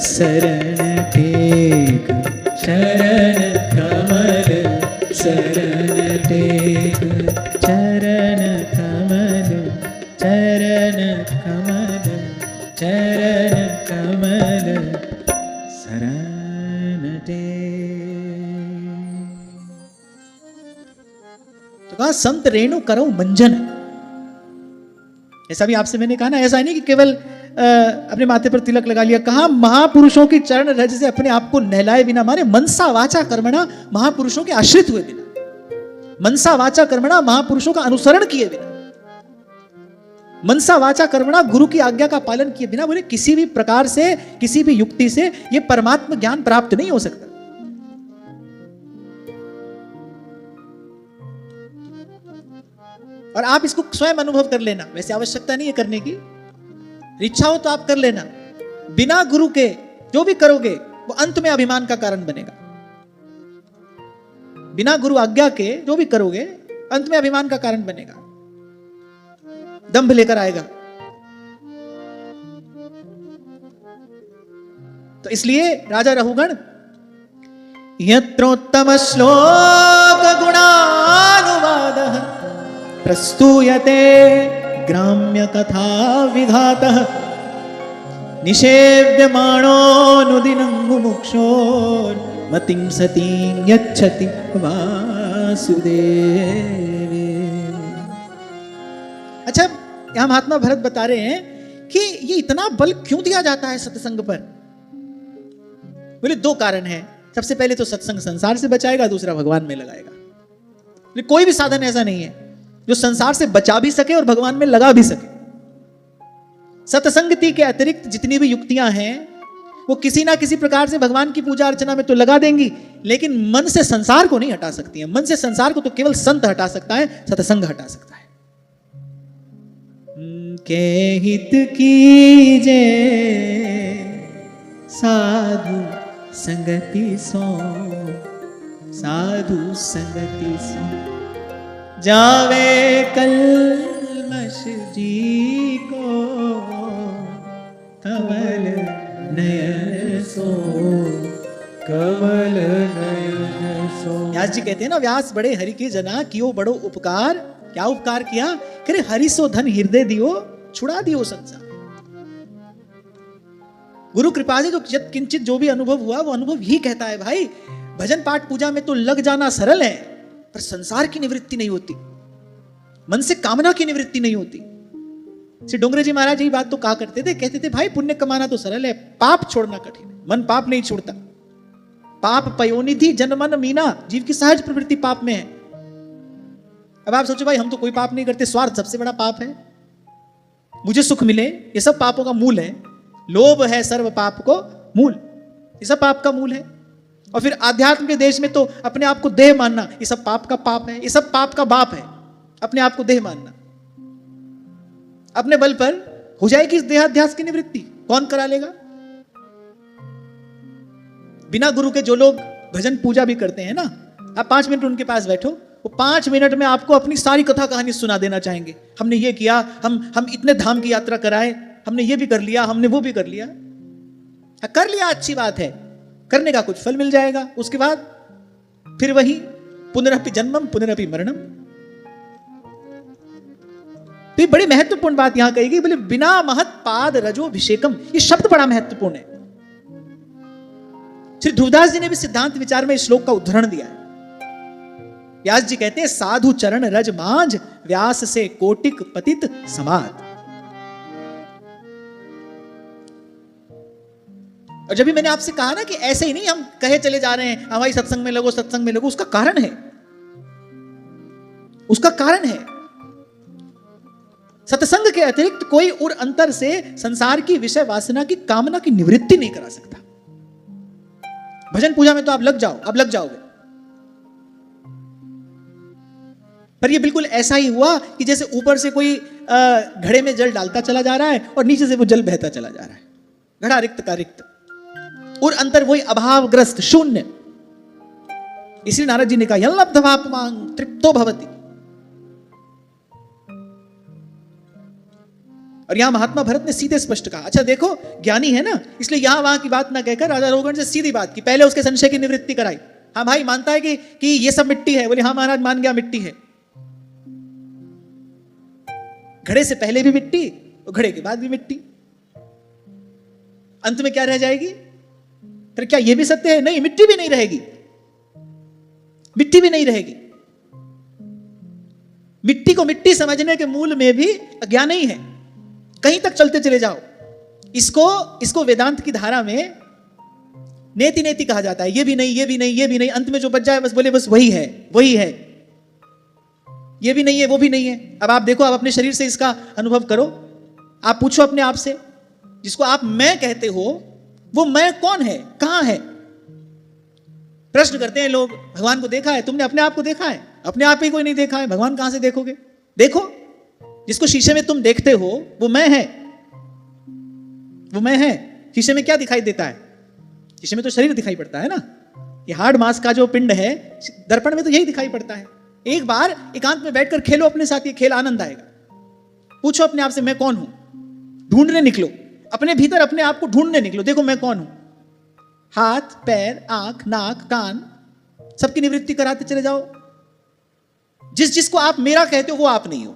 Speaker 1: शरण टेक, चरण कमल शरण टेक, चरण कमल, चरण कमल, चरण कमल शरण टेक। तो कहा संत रेणु करो मंजन। ऐसा भी आपसे मैंने कहा ना, ऐसा नहीं कि केवल अपने माथे पर तिलक लगा लिया। कहा महापुरुषों की चरण रज से अपने आप को नहलाए बिना, माने मनसा वाचा कर्मणा, महापुरुषों के आश्रित हुए बिना, मनसा वाचा कर्मणा महापुरुषों का अनुसरण किए बिना, मनसा वाचा कर्मणा गुरु की आज्ञा का पालन किए बिना, बोले किसी भी प्रकार से, किसी भी युक्ति से ये परमात्मा ज्ञान प्राप्त नहीं हो सकता। और आप इसको स्वयं अनुभव कर लेना, वैसे आवश्यकता नहीं है करने की, इच्छा हो तो आप कर लेना। बिना गुरु के जो भी करोगे वो अंत में अभिमान का कारण बनेगा। बिना गुरु आज्ञा के जो भी करोगे अंत में अभिमान का कारण बनेगा, दंभ लेकर आएगा। तो इसलिए राजा रहुगण यत्रोत्तम श्लोक गुणानुवादः प्रस्तूयते ग्राम्य कथा विघातः निषेव्यमाणोऽनुदिनं मुमुक्षो मतिं सतीं यच्छति वासुदेवे। अच्छा, यहां महात्मा भरत बता रहे हैं कि ये इतना बल क्यों दिया जाता है सत्संग पर। बोले दो कारण हैं। सबसे पहले तो सत्संग संसार से बचाएगा, दूसरा भगवान में लगाएगा। कोई भी साधन ऐसा नहीं है जो संसार से बचा भी सके और भगवान में लगा भी सके। सत्संगति के अतिरिक्त जितनी भी युक्तियां हैं वो किसी ना किसी प्रकार से भगवान की पूजा अर्चना में तो लगा देंगी, लेकिन मन से संसार को नहीं हटा सकती है। मन से संसार को तो केवल संत हटा सकता है, सत्संग हटा सकता है। के हित कीजे साधु संगति सो, साधु संगति सो जावे कलमश जी को कमल नयन सो,
Speaker 2: कमल नयन सो।
Speaker 1: व्यास जी कहते हैं ना, व्यास बड़े हरि के जना कियो बड़ो उपकार। क्या उपकार किया? करे हरि सो धन हृदय दियो, छुड़ा दियो संसार। गुरु कृपा से जो किंचित जो भी अनुभव हुआ वो अनुभव ही कहता है भाई, भजन पाठ पूजा में तो लग जाना सरल है, पर संसार की निवृत्ति नहीं होती, मन से कामना की निवृत्ति नहीं होती। श्री डोंगरे जी महाराज यही बात तो कहा करते थे, कहते थे भाई पुण्य कमाना तो सरल है, पाप छोड़ना कठिन है। मन पाप नहीं छोड़ता। पाप पयोनिधि जन मन मीना, जीव की सहज प्रवृत्ति पाप में है। अब आप सोचो भाई हम तो कोई पाप नहीं करते, स्वार्थ सबसे बड़ा पाप है, मुझे सुख मिले, ये सब पापों का मूल है। लोभ है सर्व पाप को मूल, ये सब पाप का मूल है। और फिर आध्यात्म के देश में तो अपने आप को देह मानना, ये सब पाप का पाप है, ये सब पाप का बाप है। अपने आप को देह मानना, अपने बल पर हो जाएगी इस देहाध्यास की निवृत्ति, कौन करा लेगा? बिना गुरु के जो लोग भजन पूजा भी करते हैं ना, आप 5 मिनट उनके पास बैठो, वो 5 मिनट में आपको अपनी सारी कथा कहानी सुना देना चाहेंगे। हमने ये किया, हम इतने धाम की यात्रा कराए, हमने ये भी कर लिया, हमने वो भी कर लिया। कर लिया अच्छी बात है, करने का कुछ फल मिल जाएगा, उसके बाद फिर वही पुनरपि जन्मम पुनरपि मरणम। तो ये बड़ी महत्वपूर्ण बात यहां कही गई, बोले बिना महत पाद रजो अभिषेकम, ये शब्द बड़ा महत्वपूर्ण है। श्री ध्रुवदास जी ने भी सिद्धांत विचार में इस श्लोक का उदाहरण दिया है। व्यास जी कहते हैं साधु चरण रज मांझ, व्यास से कोटिक पतित समाद। और जब भी मैंने आपसे कहा ना कि ऐसे ही नहीं हम कहे चले जा रहे हैं हमारी सत्संग में लगो, सत्संग में लगो, उसका कारण है, उसका कारण है। सत्संग के अतिरिक्त कोई और अंतर से संसार की विषय वासना की कामना की निवृत्ति नहीं करा सकता। भजन पूजा में तो आप लग जाओ, आप लग जाओगे, पर ये बिल्कुल ऐसा ही हुआ कि जैसे ऊपर से कोई घड़े में जल डालता चला जा रहा है और नीचे से वो जल बहता चला जा रहा है, घड़ा रिक्त का रिक्त, और अंतर वही अभावग्रस्त शून्य। इसलिए नारद जी ने कहा यल्लब्धवापमां तृप्तो भवति। और यहां महात्मा भरत ने सीधे स्पष्ट कहा, अच्छा देखो ज्ञानी है ना, इसलिए यहां वहां की बात ना कहकर राजा रोगन से सीधी बात की, पहले उसके संशय की निवृत्ति कराई। हाँ भाई मानता है कि ये सब मिट्टी है, बोले हाँ महाराज मान गया मिट्टी है। घड़े से पहले भी मिट्टी और घड़े के बाद भी मिट्टी, अंत में क्या रह जाएगी? फिर क्या ये भी सत्य है? नहीं, मिट्टी भी नहीं रहेगी, मिट्टी भी नहीं रहेगी। मिट्टी को मिट्टी समझने के मूल में भी अज्ञान ही है। कहीं तक चलते चले जाओ, इसको वेदांत की धारा में नेति नेति कहा जाता है, ये भी नहीं, ये भी नहीं, ये भी नहीं, अंत में जो बच जाए बस बोले बस वही है, वही है, ये भी नहीं है, वो भी नहीं है। अब आप देखो, आप अपने शरीर से इसका अनुभव करो, आप पूछो अपने आप से, जिसको आप मैं कहते हो वो मैं कौन है, कहां है? प्रश्न करते हैं लोग, भगवान को देखा है? तुमने अपने आप को देखा है? अपने आप ही कोई नहीं देखा है, भगवान कहां से देखोगे? देखो, जिसको शीशे में तुम देखते हो वो मैं है, वो मैं है। शीशे में क्या दिखाई देता है? शीशे में तो शरीर दिखाई पड़ता है ना, ये हार्ड मांस का जो पिंड है, दर्पण में तो यही दिखाई पड़ता है। एक बार एकांत में बैठकर खेलो अपने साथ, ये खेल आनंद आएगा। पूछो अपने आप से मैं कौन हूं, ढूंढने निकलो, अपने भीतर अपने आप को ढूंढने निकलो, देखो मैं कौन हूं। हाथ पैर आंख नाक कान सबकी निवृत्ति कराते चले जाओ। जिसको आप मेरा कहते हो वो आप नहीं हो।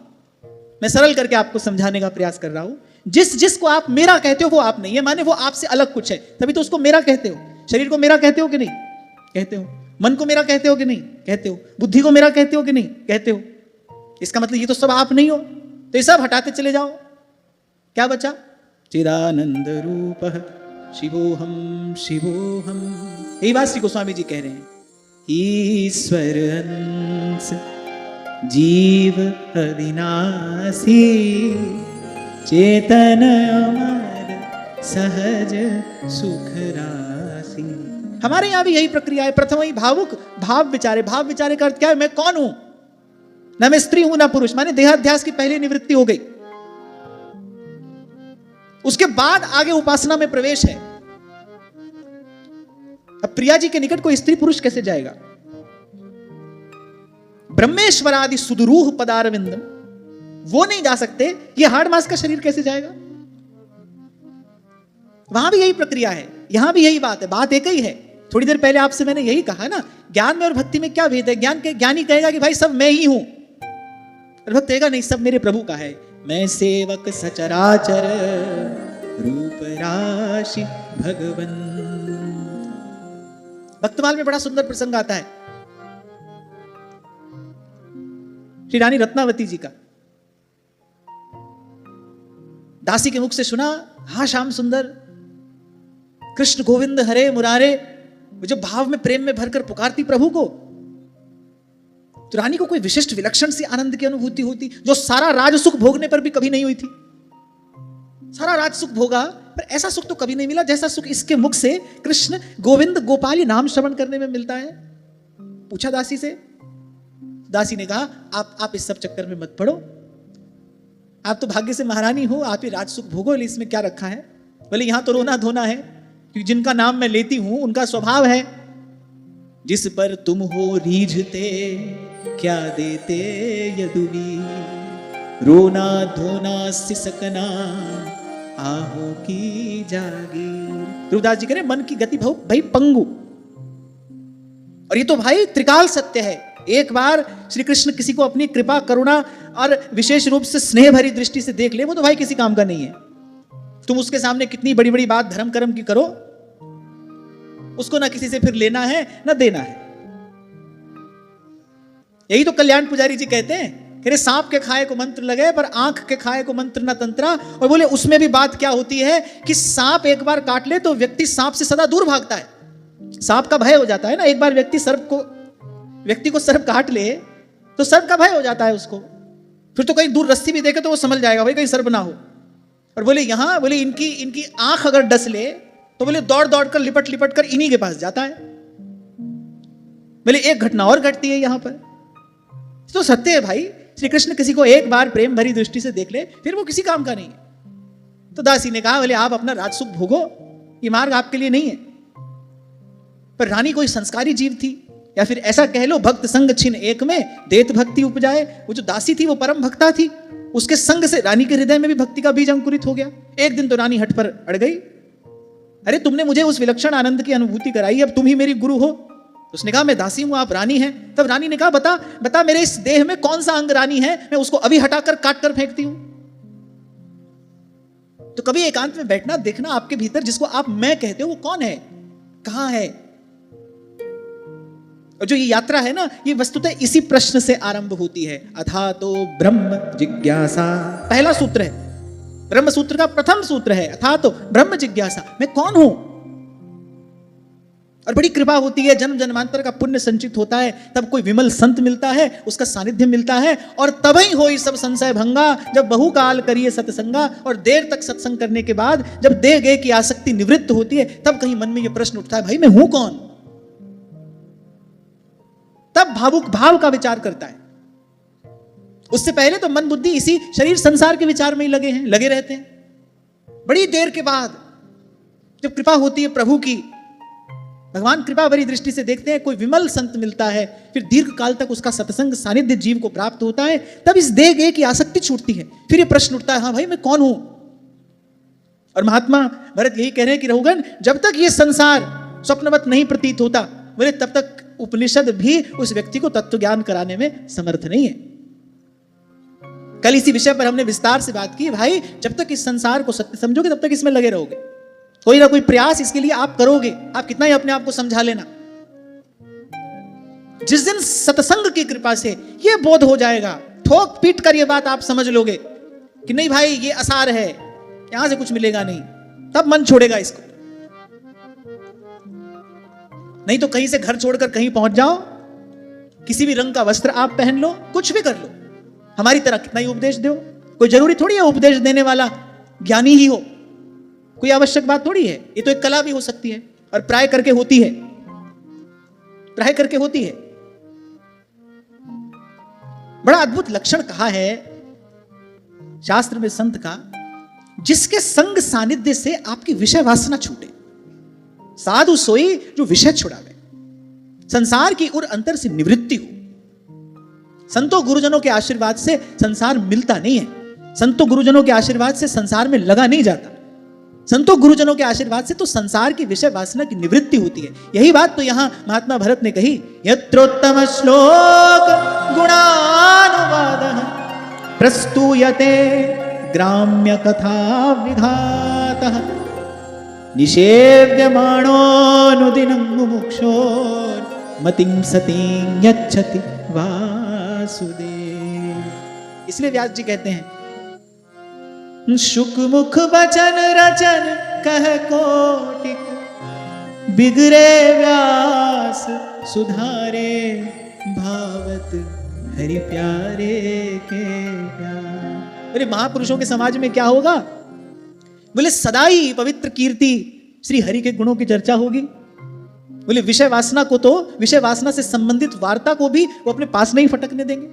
Speaker 1: मैं सरल करके आपको समझाने का प्रयास कर रहा हूं। जिसको आप मेरा कहते हो वो आप नहीं है, माने वो आपसे अलग कुछ है, तभी तो उसको मेरा कहते हो। शरीर को मेरा कहते हो कि नहीं? कहते हो। मन को मेरा कहते हो कि नहीं? कहते हो। बुद्धि को मेरा कहते हो कि नहीं? कहते हो। इसका मतलब ये तो सब आप नहीं हो, तो ये सब हटाते चले जाओ, क्या बचा? चिदानंद रूप शिवोहम शिवोहम। यही बात श्री गोस्वामी जी कह रहे हैं, ईश्वर अंश जीव अविनाशी चेतन अमर सहज सुख राशि। हमारे यहां भी यही प्रक्रिया है। प्रथम ही भावुक भाव विचारे। भाव विचारे का अर्थ क्या है? मैं कौन हूं? ना मैं स्त्री हूं ना पुरुष, माने देहाध्यास की पहली निवृत्ति हो गई। उसके बाद आगे उपासना में प्रवेश है। अब प्रिया जी के निकट कोई स्त्री पुरुष कैसे जाएगा? ब्रह्मेश्वरादि सुदुरूह पदारविंदम, वो नहीं जा सकते, ये हार्ड मास का शरीर कैसे जाएगा? वहां भी यही प्रक्रिया है, यहां भी यही बात है, बात एक ही है। थोड़ी देर पहले आपसे मैंने यही कहा ना, ज्ञान में और भक्ति में क्या भेद है? ज्ञानी कहेगा कि भाई सब मैं ही हूं, और भक्त कहेगा नहीं सब मेरे प्रभु का है। मैं सेवक सचराचर रूप राशि भगवन। भक्तमाल में बड़ा सुंदर प्रसंग आता है श्री रानी रत्नावती जी का। दासी के मुख से सुना, हा श्याम सुंदर कृष्ण गोविंद हरे मुरारे, जो भाव में प्रेम में भरकर पुकारती प्रभु को, तो रानी को कोई विशिष्ट विलक्षण सी आनंद की अनुभूति होती, जो सारा राज सुख भोगने पर भी कभी नहीं हुई थी। सारा राज सुख भोगा पर ऐसा सुख तो कभी नहीं मिला जैसा सुख इसके मुख से कृष्ण गोविंद गोपाल नाम श्रवण करने में मिलता है। पूछा दासी से, दासी ने कहा आप इस सब चक्कर में मत पड़ो, आप तो भाग्य से महारानी हो, आप ही राज सुख भोगो, इसमें क्या रखा है? बोले यहां तो रोना धोना है, क्योंकि जिनका नाम मैं लेती हूं उनका स्वभाव है, जिस पर तुम हो रीझते क्या देते यदुवी, रोना धोना सिसकना आहो की जागीर। ध्रुवदास जी कह रहे मन की गति भाई पंगु। और ये तो भाई त्रिकाल सत्य है। एक बार श्री कृष्ण किसी को अपनी कृपा करुणा और विशेष रूप से स्नेह भरी दृष्टि से देख ले, वो तो भाई किसी काम का नहीं है। तुम उसके सामने कितनी बड़ी बड़ी बात धर्म कर्म की करो, उसको ना किसी से फिर लेना है ना देना है। यही तो कल्याण पुजारी जी कहते हैं अरे सांप के खाए को मंत्र लगे पर आंख के खाए को मंत्र न तंत्रा। और बोले उसमें भी बात क्या होती है कि सांप एक बार काट ले तो व्यक्ति सांप से सदा दूर भागता है, सांप का भय हो जाता है ना। एक बार व्यक्ति को सर्प काट ले तो सर्प का भय हो जाता है उसको, फिर तो कहीं दूर रस्सी भी देखे तो वो समझ जाएगा भाई कहीं सर्प ना हो। और बोले यहां बोले इनकी आंख अगर डस ले तो बोले दौड़ दौड़ कर लिपट लिपट कर इन्हीं के पास जाता है। बोले एक घटना और घटती है यहां पर, तो सत्य है भाई, श्री कृष्ण किसी को एक बार प्रेम भरी दृष्टि से देख ले फिर वो किसी काम का नहीं है। तो दासी ने कहा बोले आप अपना राजसुख भोगो, ये मार्ग आपके लिए नहीं है। पर रानी कोई संस्कारी जीव थी, या फिर ऐसा कह लो भक्त संग छिन एक में देत भक्ति उपजाए। वो जो दासी थी वो परम भक्ता थी, उसके संग से रानी के हृदय में भी भक्ति का बीज अंकुरित हो गया। एक दिन तो रानी हट पर अड़ गई, अरे तुमने मुझे उस विलक्षण आनंद की अनुभूति कराई, अब तुम ही मेरी गुरु हो। उसने कहा मैं दासी हूं, आप रानी हैं। तब रानी ने कहा बता मेरे इस देह में कौन सा अंग रानी है, मैं उसको अभी हटाकर काट कर फेंकती हूं। तो कभी एकांत में बैठना, देखना आपके भीतर जिसको आप मैं कहते हो वो कौन है, कहां है। और जो ये यात्रा है ना, ये वस्तुतः इसी प्रश्न से आरंभ होती है, अथा तो ब्रह्म जिज्ञासा। पहला सूत्र है, ब्रह्म सूत्र का प्रथम सूत्र है, अथा तो ब्रह्म जिज्ञासा, मैं कौन हूं। और बड़ी कृपा होती है, जन्म जन्मांतर का पुण्य संचित होता है, तब कोई विमल संत मिलता है, उसका सानिध्य मिलता है, और तभी होई सब संशय भंगा, जब बहुकाल करिए सत्संगा। और देर तक सत्संग करने के बाद जब देह गेह की आसक्ति निवृत्त होती है, तब कहीं मन में यह प्रश्न उठता है भाई मैं हूं कौन। तब भावुक भाव का विचार करता है। उससे पहले तो मन बुद्धि इसी शरीर संसार के विचार में ही लगे रहते हैं। बड़ी देर के बाद जब कृपा होती है प्रभु की, भगवान कृपा भरी दृष्टि से देखते हैं, कोई विमल संत मिलता है, फिर दीर्घ काल तक उसका सत्संग सानिध्य जीव को प्राप्त होता है, तब इस देह गेह की आसक्ति छूटती है। फिर ये प्रश्न उठता है, हाँ भाई मैं कौन हूं। और महात्मा भरत यही कह रहे हैं कि रघुगण, जब तक ये संसार स्वप्नवत नहीं प्रतीत होता, बोले तब तक उपनिषद भी उस व्यक्ति को तत्व ज्ञान कराने में समर्थ नहीं है। कल इसी विषय पर हमने विस्तार से बात की, भाई जब तक इस संसार को सत्य समझोगे तब तक इसमें लगे रहोगे, कोई ना कोई प्रयास इसके लिए आप करोगे, आप कितना ही अपने आप को समझा लेना। जिस दिन सत्संग की कृपा से यह बोध हो जाएगा, ठोक पीट कर यह बात आप समझ लोगे कि नहीं भाई ये असार है, यहां से कुछ मिलेगा नहीं, तब मन छोड़ेगा इसको। नहीं तो कहीं से घर छोड़कर कहीं पहुंच जाओ, किसी भी रंग का वस्त्र आप पहन लो, कुछ भी कर लो, हमारी तरह कितना ही उपदेश दो, कोई जरूरी थोड़ी है उपदेश देने वाला ज्ञानी ही हो, कोई आवश्यक बात थोड़ी है। ये तो एक कला भी हो सकती है, और प्राय करके होती है, प्राय करके होती है। बड़ा अद्भुत लक्षण कहा है शास्त्र में संत का, जिसके संग सानिध्य से आपकी विषय वासना छूटे। साधु सोई जो विषय छुड़ावे, संसार की उर अंतर से निवृत्ति हो। संतों गुरुजनों के आशीर्वाद से संसार मिलता नहीं है, संतों गुरुजनों के आशीर्वाद से संसार में लगा नहीं जाता, संतों गुरुजनों के आशीर्वाद से तो संसार की विषय वासना की निवृत्ति होती है। यही बात तो यहां महात्मा भरत ने कही, यत्रोत्तम श्लोक गुणानुवादः प्रस्तूयते ग्राम्य कथा विघातः निषेव्यमाणोऽनुदिनं मुमुक्षोर् मतिं सतिं यच्छति वासुदेव। इसलिए व्यास जी कहते हैं, शुक मुख बचन रचन कह कोटिक, बिगड़े व्यास सुधारे भावत हरि प्यारे के प्यार। अरे महापुरुषों के समाज में क्या होगा, बोले सदाई पवित्र कीर्ति श्री हरि के गुणों की चर्चा होगी। बोले विषय वासना को तो, विषय वासना से संबंधित वार्ता को भी वो अपने पास नहीं फटकने देंगे।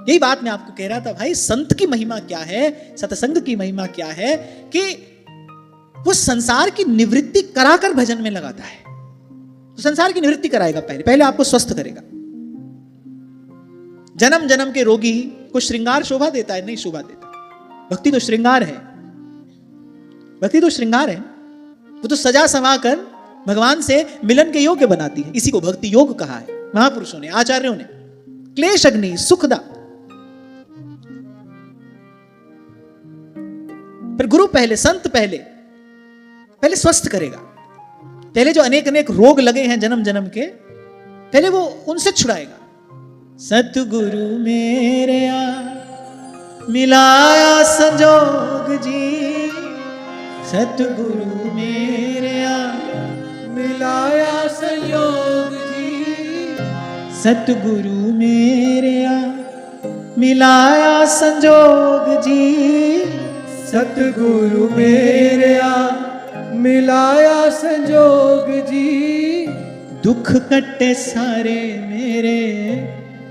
Speaker 1: यही बात मैं आपको कह रहा था, भाई संत की महिमा क्या है, सत्संग की महिमा क्या है कि वो संसार की निवृत्ति कराकर भजन में लगाता है। तो संसार की निवृत्ति कराएगा, पहले आपको स्वस्थ करेगा। जन्म जन्म के रोगी को श्रृंगार शोभा देता है, नहीं शोभा देता। भक्ति तो श्रृंगार है, भक्ति तो श्रृंगार है, वो तो सजा समा कर भगवान से मिलन के योग्य बनाती है। इसी को भक्ति योग कहा है महापुरुषों ने, आचार्यों ने। क्लेश अग्नि सुखदा, पर गुरु पहले, संत पहले स्वस्थ करेगा। पहले जो अनेक अनेक रोग लगे हैं जन्म जन्म के, पहले वो उनसे छुड़ाएगा। सतगुरु मेरे मिलाया संजोग जी, सतगुरु मेरे
Speaker 2: मिलाया संयोग जी,
Speaker 1: सतगुरु मेरे मिलाया संजोग जी,
Speaker 2: सतगुरु मेरे मिलाया संजोग जी।
Speaker 1: दुख कटे सारे मेरे,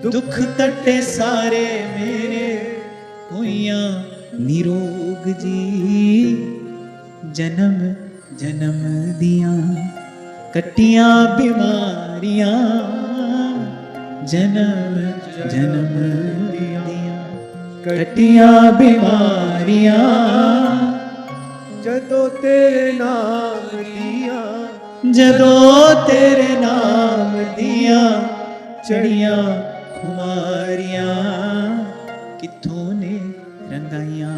Speaker 1: दुख कटे सारे मेरे, हुइया निरोग जी। जन्म जन्म दिया कटियां बीमारियां, जन्म जन्म दिया कटियां बीमारियां,
Speaker 2: जदों तेरे नाम लिया,
Speaker 1: जदों तेरे नाम दिया, चढ़िया खुमारियां किथों ने रंगाइयां।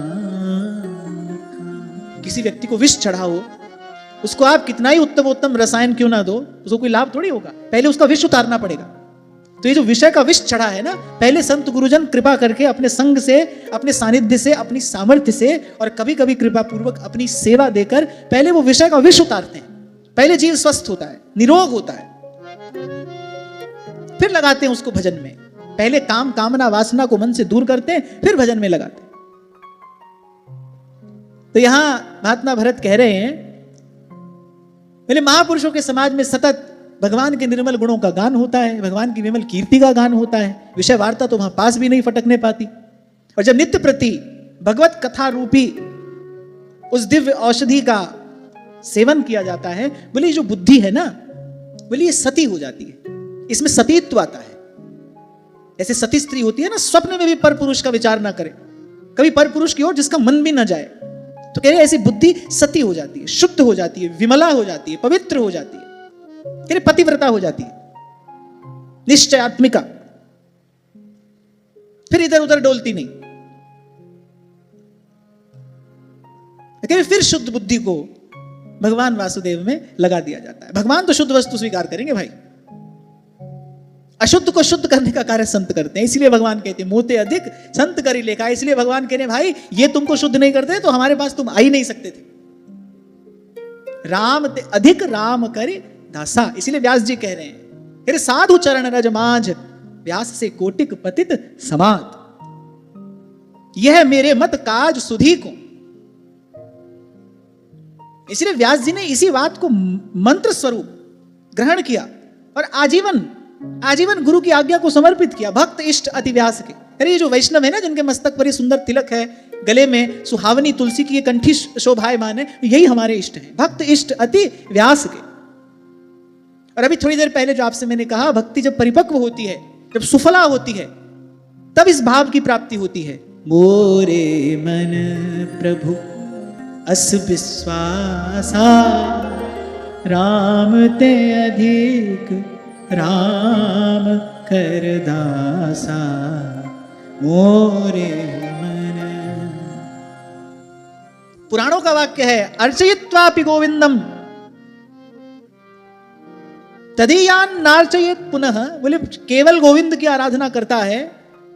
Speaker 1: किसी व्यक्ति को विष चढ़ा हो, उसको आप कितना ही उत्तम रसायन क्यों ना दो, उसको कोई लाभ थोड़ी होगा, पहले उसका विष उतारना पड़ेगा। तो ये जो विषय का विष चढ़ा है ना, पहले संत गुरुजन कृपा करके अपने संग से, अपने सानिध्य से, अपनी सामर्थ्य से और कभी कभी कृपा पूर्वक अपनी सेवा देकर पहले वो विषय का विष उतारते हैं। पहले जीव स्वस्थ होता है, निरोग होता है, फिर लगाते हैं उसको भजन में। पहले काम कामना वासना को मन से दूर करते हैं, फिर भजन में लगाते हैं। तो यहां महात्मा भरत कह रहे हैं, पहले महापुरुषों के समाज में सतत भगवान के निर्मल गुणों का गान होता है, भगवान की विमल कीर्ति का गान होता है, विषय वार्ता तो वहां पास भी नहीं फटकने पाती। और जब नित्य प्रति भगवत कथा रूपी उस दिव्य औषधि का सेवन किया जाता है, बोले ये जो बुद्धि है ना, बोले ये सती हो जाती है, इसमें सतीत्व आता है। ऐसे सती स्त्री होती है ना, स्वप्न में भी पर पुरुष का विचार ना करे, कभी पर पुरुष की ओर जिसका मन भी ना जाए। तो कह रहे ऐसी बुद्धि सती हो जाती है, शुद्ध हो जाती है, विमला हो जाती है, पवित्र हो जाती है, कह रहे पतिव्रता हो जाती है, निश्चयात्मिका, फिर इधर उधर डोलती नहीं। कह रहे फिर शुद्ध बुद्धि को भगवान वासुदेव में लगा दिया जाता है। भगवान तो शुद्ध वस्तु स्वीकार करेंगे भाई, अशुद्ध को शुद्ध करने का कार्य संत करते हैं। इसलिए भगवान कहते हैं मोते अधिक संत करी लेखा। इसलिए भगवान कह रहे हैं भाई ये तुमको शुद्ध नहीं करते तो हमारे पास तुम आ ही नहीं सकते थे। राम ते अधिक राम करे दासा। इसलिए व्यास जी कह रहे हैं, कह रहे साधु चरण रज मांझ व्यास से कोटिक पतित समात, यह मेरे मत काज सुधी को। इसलिए व्यास जी ने इसी बात को मंत्र स्वरूप ग्रहण किया और आजीवन गुरु की आज्ञा को समर्पित किया। भक्त इष्ट अति व्यास के। अरे ये जो वैष्णव है ना, जिनके मस्तक पर ये सुंदर तिलक है, गले में सुहावनी तुलसी की ये कंठी शोभायमान है, यही हमारे इष्ट हैं, भक्त इष्ट अति व्यास के। और अभी थोड़ी देर पहले जो आपसे मैंने कहा, भक्ति जब परिपक्व होती है, जब सुफला होती है, तब इस भाव की प्राप्ति होती है। मोरे मन प्रभु अस विश्वासा, राम ते अधिक राम कर दासा, मोरे मन। पुराणों का वाक्य है, अर्चयित्वापि गोविंदम तदीयान नार्चयेत पुनः। बोले केवल गोविंद की आराधना करता है,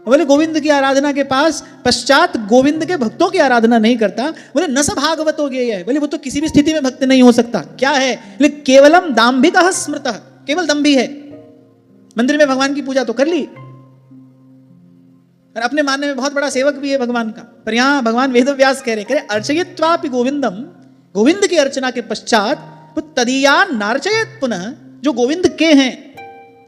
Speaker 1: बोले गोविंद की आराधना के पास पश्चात गोविंद के भक्तों की आराधना नहीं करता। बोले न स भागवत हो गया है, बोले वो तो किसी भी स्थिति में भक्त नहीं हो सकता। क्या है? बोले केवलम दाम्भिकः स्मृतः, केवल दम्भी है। मंदिर में भगवान की पूजा तो कर ली और अपने मानने में बहुत बड़ा सेवक भी है भगवान का, पर यहां भगवान वेदव्यास कह रहे अर्चयित्वापि गोविंदम, गोविंद की अर्चना के पश्चात तदीयान नार्चयेत पुनः, जो गोविंद के हैं,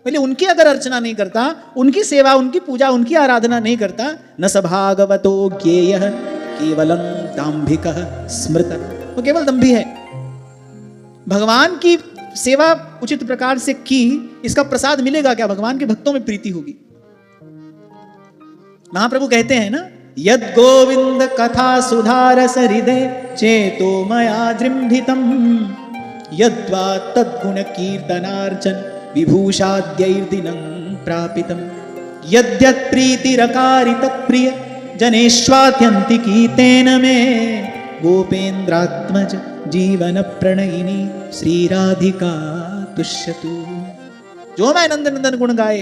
Speaker 1: पहले उनकी अगर अर्चना नहीं करता, उनकी सेवा, उनकी पूजा, उनकी आराधना नहीं करता, न स भागवतो ज्ञेयः केवलम दाम्भिकः स्मृतः, वो केवल दम्भी है। भगवान की सेवा उचित प्रकार से की, इसका प्रसाद मिलेगा क्या? भगवान के भक्तों में प्रीति होगी। महाप्रभु कहते हैं ना, यद गोविंद कथा सुधारस हृदय चेतो मया दृम्भितम, यद्वा तद्गुण कीर्तनार्चन विभूषाद्यैर्दिनं प्रापितम्, यद्यत् प्रीतिरकारि तत्प्रिय जनेष्वात्यन्तिकी तेन मे, गोपेन्द्रात्मज जीवन प्रणयिनी श्री राधिका तुष्यतु। जो मैं नंद नंदन गुण गाए,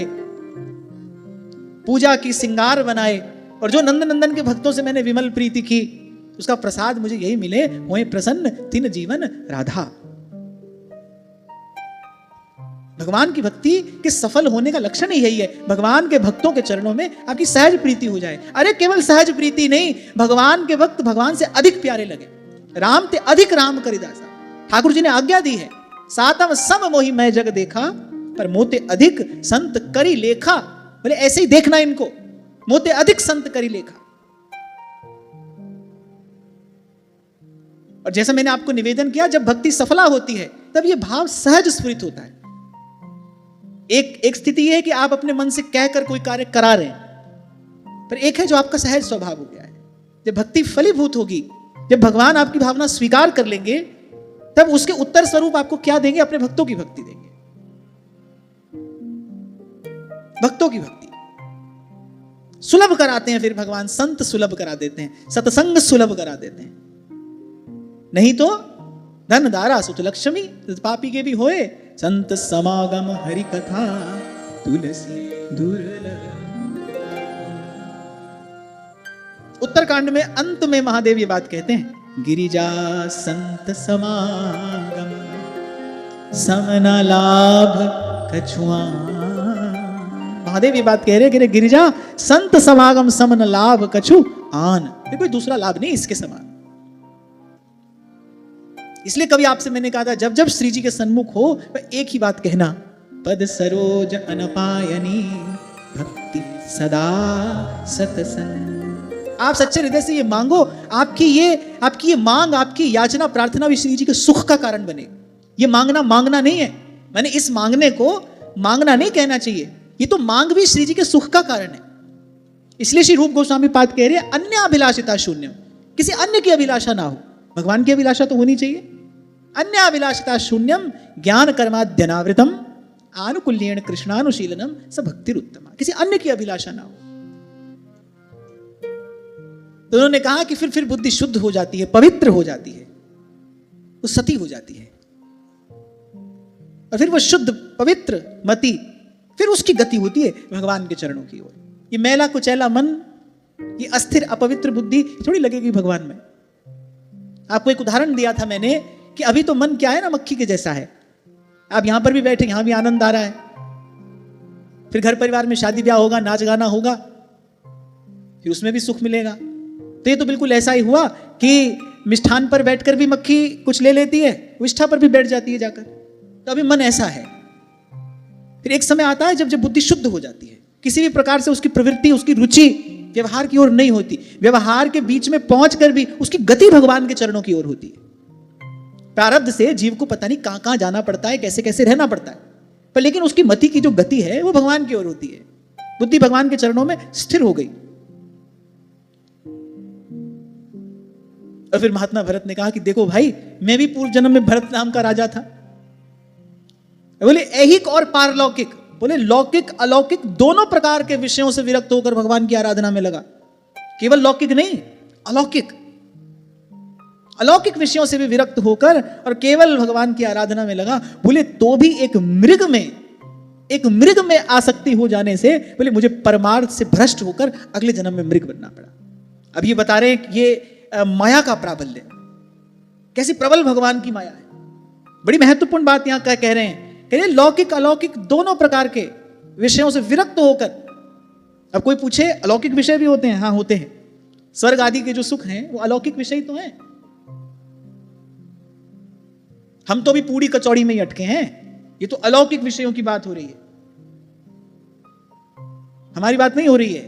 Speaker 1: पूजा की, सिंगार बनाए, और जो नंद नंदन के भक्तों से मैंने विमल प्रीति की, उसका प्रसाद मुझे यही मिले, होए प्रसन्न तिन जीवन राधा। भगवान की भक्ति के सफल होने का लक्षण ही यही है, भगवान के भक्तों के चरणों में आपकी सहज प्रीति हो जाए। अरे केवल सहज प्रीति नहीं, भगवान के भक्त भगवान से अधिक प्यारे लगे। राम ते अधिक राम करिदासा, ठाकुर जी ने आज्ञा दी है, सातम सम मोहि मैं जग देखा, पर मोते अधिक संत करी लेखा। बोले ऐसे ही देखना इनको, मोते अधिक संत करी लेखा। और जैसा मैंने आपको निवेदन किया, जब भक्ति सफला होती है तब यह भाव सहज स्फुरित होता है। एक स्थिति यह है कि आप अपने मन से कहकर कोई कार्य करा रहे हैं, पर एक है जो आपका सहज स्वभाव हो गया है। जब भक्ति फलीभूत होगी, जब भगवान आपकी भावना स्वीकार कर लेंगे, तब उसके उत्तर स्वरूप आपको क्या देंगे? अपने भक्तों की भक्ति देंगे। भक्तों की भक्ति सुलभ कराते हैं, फिर भगवान संत सुलभ करा देते हैं, सत्संग सुलभ करा देते हैं। नहीं तो धन दारा सुत लक्ष्मी, पापी के भी होए संत समागम हरि कथा तुलसी दुर्लभ। उत्तरकांड में अंत में महादेव ये बात कहते हैं, गिरिजा संत समागम समन लाभ कछुआ। महादेव ये बात कह रहे कि गिरिजा संत समागम समन लाभ कछु आन, कोई दूसरा लाभ नहीं इसके समान। इसलिए कभी आपसे मैंने कहा था, जब जब श्री जी के सन्मुख हो एक ही बात कहना, पद सरोज अनपायनी भक्ति सदा सतसंग। आप सच्चे हृदय से ये मांगो, आपकी ये मांग, आपकी याचना प्रार्थना भी श्री जी के सुख का कारण बने। ये मांगना नहीं है, मैंने इस मांगने को मांगना नहीं कहना चाहिए, ये तो मांग भी श्री जी के सुख का कारण है। इसलिए श्री रूप गोस्वामी पाद कह रहे हैं, अन्य अभिलाषिता शून्य, किसी अन्य की अभिलाषा ना हो, भगवान की अभिलाषा तो होनी चाहिए। अन्य अभिलाषिता शून्यम ज्ञान कर्माद्यनावृतम आनुकूल्येन कृष्णानुशीलनम स भक्तिरुत्तमा, किसी अन्य की अभिलाषा ना हो। तो उन्होंने कहा कि फिर बुद्धि शुद्ध हो जाती है, पवित्र हो जाती है, वो सती हो जाती है, और फिर वो शुद्ध पवित्र मति, फिर उसकी गति होती है भगवान के चरणों की ओर। ये मैला कुचैला मन, ये अस्थिर अपवित्र बुद्धि थोड़ी लगेगी भगवान में। आपको एक उदाहरण दिया था मैंने कि अभी तो मन क्या है ना, मक्खी के जैसा है। आप यहां पर भी बैठे, यहां भी आनंद आ रहा है, फिर घर परिवार में शादी ब्याह होगा, नाच गाना होगा, फिर उसमें भी सुख मिलेगा। तो ये तो बिल्कुल ऐसा ही हुआ कि मिष्ठान पर बैठकर भी मक्खी कुछ ले लेती है, विष्ठा पर भी बैठ जाती है जाकर। तो अभी मन ऐसा है। फिर एक समय आता है जब बुद्धि शुद्ध हो जाती है, किसी भी प्रकार से उसकी प्रवृत्ति, उसकी रुचि व्यवहार की ओर नहीं होती, व्यवहार के बीच में पहुंचकर भी उसकी गति भगवान के चरणों की ओर होती है। प्रारब्ध से जीव को पता नहीं कहां कहां जाना पड़ता है, कैसे कैसे रहना पड़ता है, पर लेकिन उसकी मति की जो गति है वो भगवान की ओर होती है। बुद्धि भगवान के चरणों में स्थिर हो गई। और फिर महात्मा भरत ने कहा कि देखो भाई, मैं भी पूर्व जन्म में भरत नाम का राजा था। बोले ऐहिक और पारलौकिक, बोले लौकिक अलौकिक दोनों प्रकार के विषयों से विरक्त होकर भगवान की आराधना में लगा। केवल लौकिक नहीं, अलौकिक विषयों से भी विरक्त होकर और केवल भगवान की आराधना में लगा। बोले तो भी एक मृग में आसक्ति हो जाने से बोले मुझे परमार्थ से भ्रष्ट होकर अगले जन्म में मृग बनना पड़ा। अब ये बता रहे हैं कि ये माया का प्राबल्य, कैसी प्रबल भगवान की माया है। बड़ी महत्वपूर्ण बात यहां कह रहे हैं, कह रहे लौकिक अलौकिक दोनों प्रकार के विषयों से विरक्त होकर। अब कोई पूछे अलौकिक विषय भी होते हैं? हाँ होते हैं। स्वर्ग आदि के जो सुख हैं वो अलौकिक विषय तो हैं। हम तो भी पूरी कचौड़ी में ही अटके हैं, ये तो अलौकिक विषयों की बात हो रही है, हमारी बात नहीं हो रही है।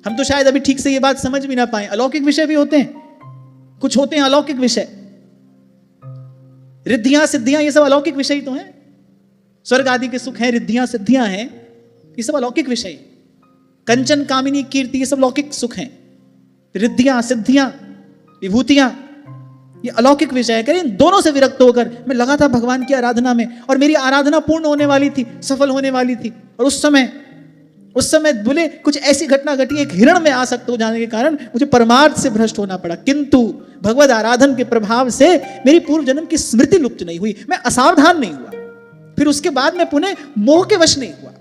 Speaker 1: हम तो शायद अभी ठीक से ये बात समझ भी ना पाए। अलौकिक विषय भी होते हैं, कुछ होते हैं अलौकिक विषय, रिद्धियां सिद्धियां, ये सब अलौकिक विषय तो हैं। स्वर्ग आदि के सुख हैं, रिद्धियां सिद्धियां हैं, ये सब अलौकिक विषय। कंचन कामिनी कीर्ति, ये सब लौकिक सुख हैं। रिद्धियां सिद्धियां विभूतियां, ये अलौकिक विषय है। इन दोनों से विरक्त होकर मैं लगा था भगवान की आराधना में, और मेरी आराधना पूर्ण होने वाली थी, सफल होने वाली थी। और उस समय बोले कुछ ऐसी घटना घटी, एक हिरण में आसक्त हो जाने के कारण मुझे परमार्थ से भ्रष्ट होना पड़ा। किंतु भगवद आराधन के प्रभाव से मेरी पूर्व जन्म की स्मृति लुप्त नहीं हुई, मैं असावधान नहीं हुआ, फिर उसके बाद मैं पुनः मोह के वश नहीं हुआ।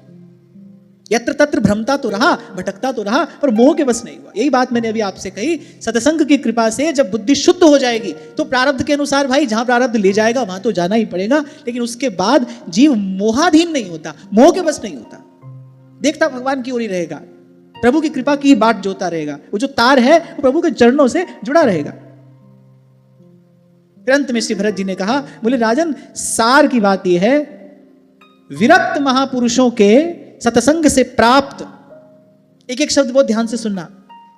Speaker 1: यत्र तत्र भ्रमता तो रहा, भटकता तो रहा, पर मोह के बस नहीं हुआ। यही बात मैंने अभी आपसे कही, सत्संग की कृपा से जब बुद्धि शुद्ध हो जाएगी तो प्रारब्ध के अनुसार भाई जहां प्रारब्ध ले जाएगा वहां तो जाना ही पड़ेगा, लेकिन उसके बाद जीव मोहाधीन नहीं होता, मोह के बस नहीं होता, देखता भगवान की ओर ही रहेगा, प्रभु की कृपा की बाट जोता रहेगा, वो जो तार है वो प्रभु के चरणों से जुड़ा रहेगा। फिर अंत में श्री भरत जी ने कहा, बोले राजन सार की बात यह है, विरक्त महापुरुषों के सत्संग से प्राप्त, एक एक शब्द बहुत ध्यान से सुनना,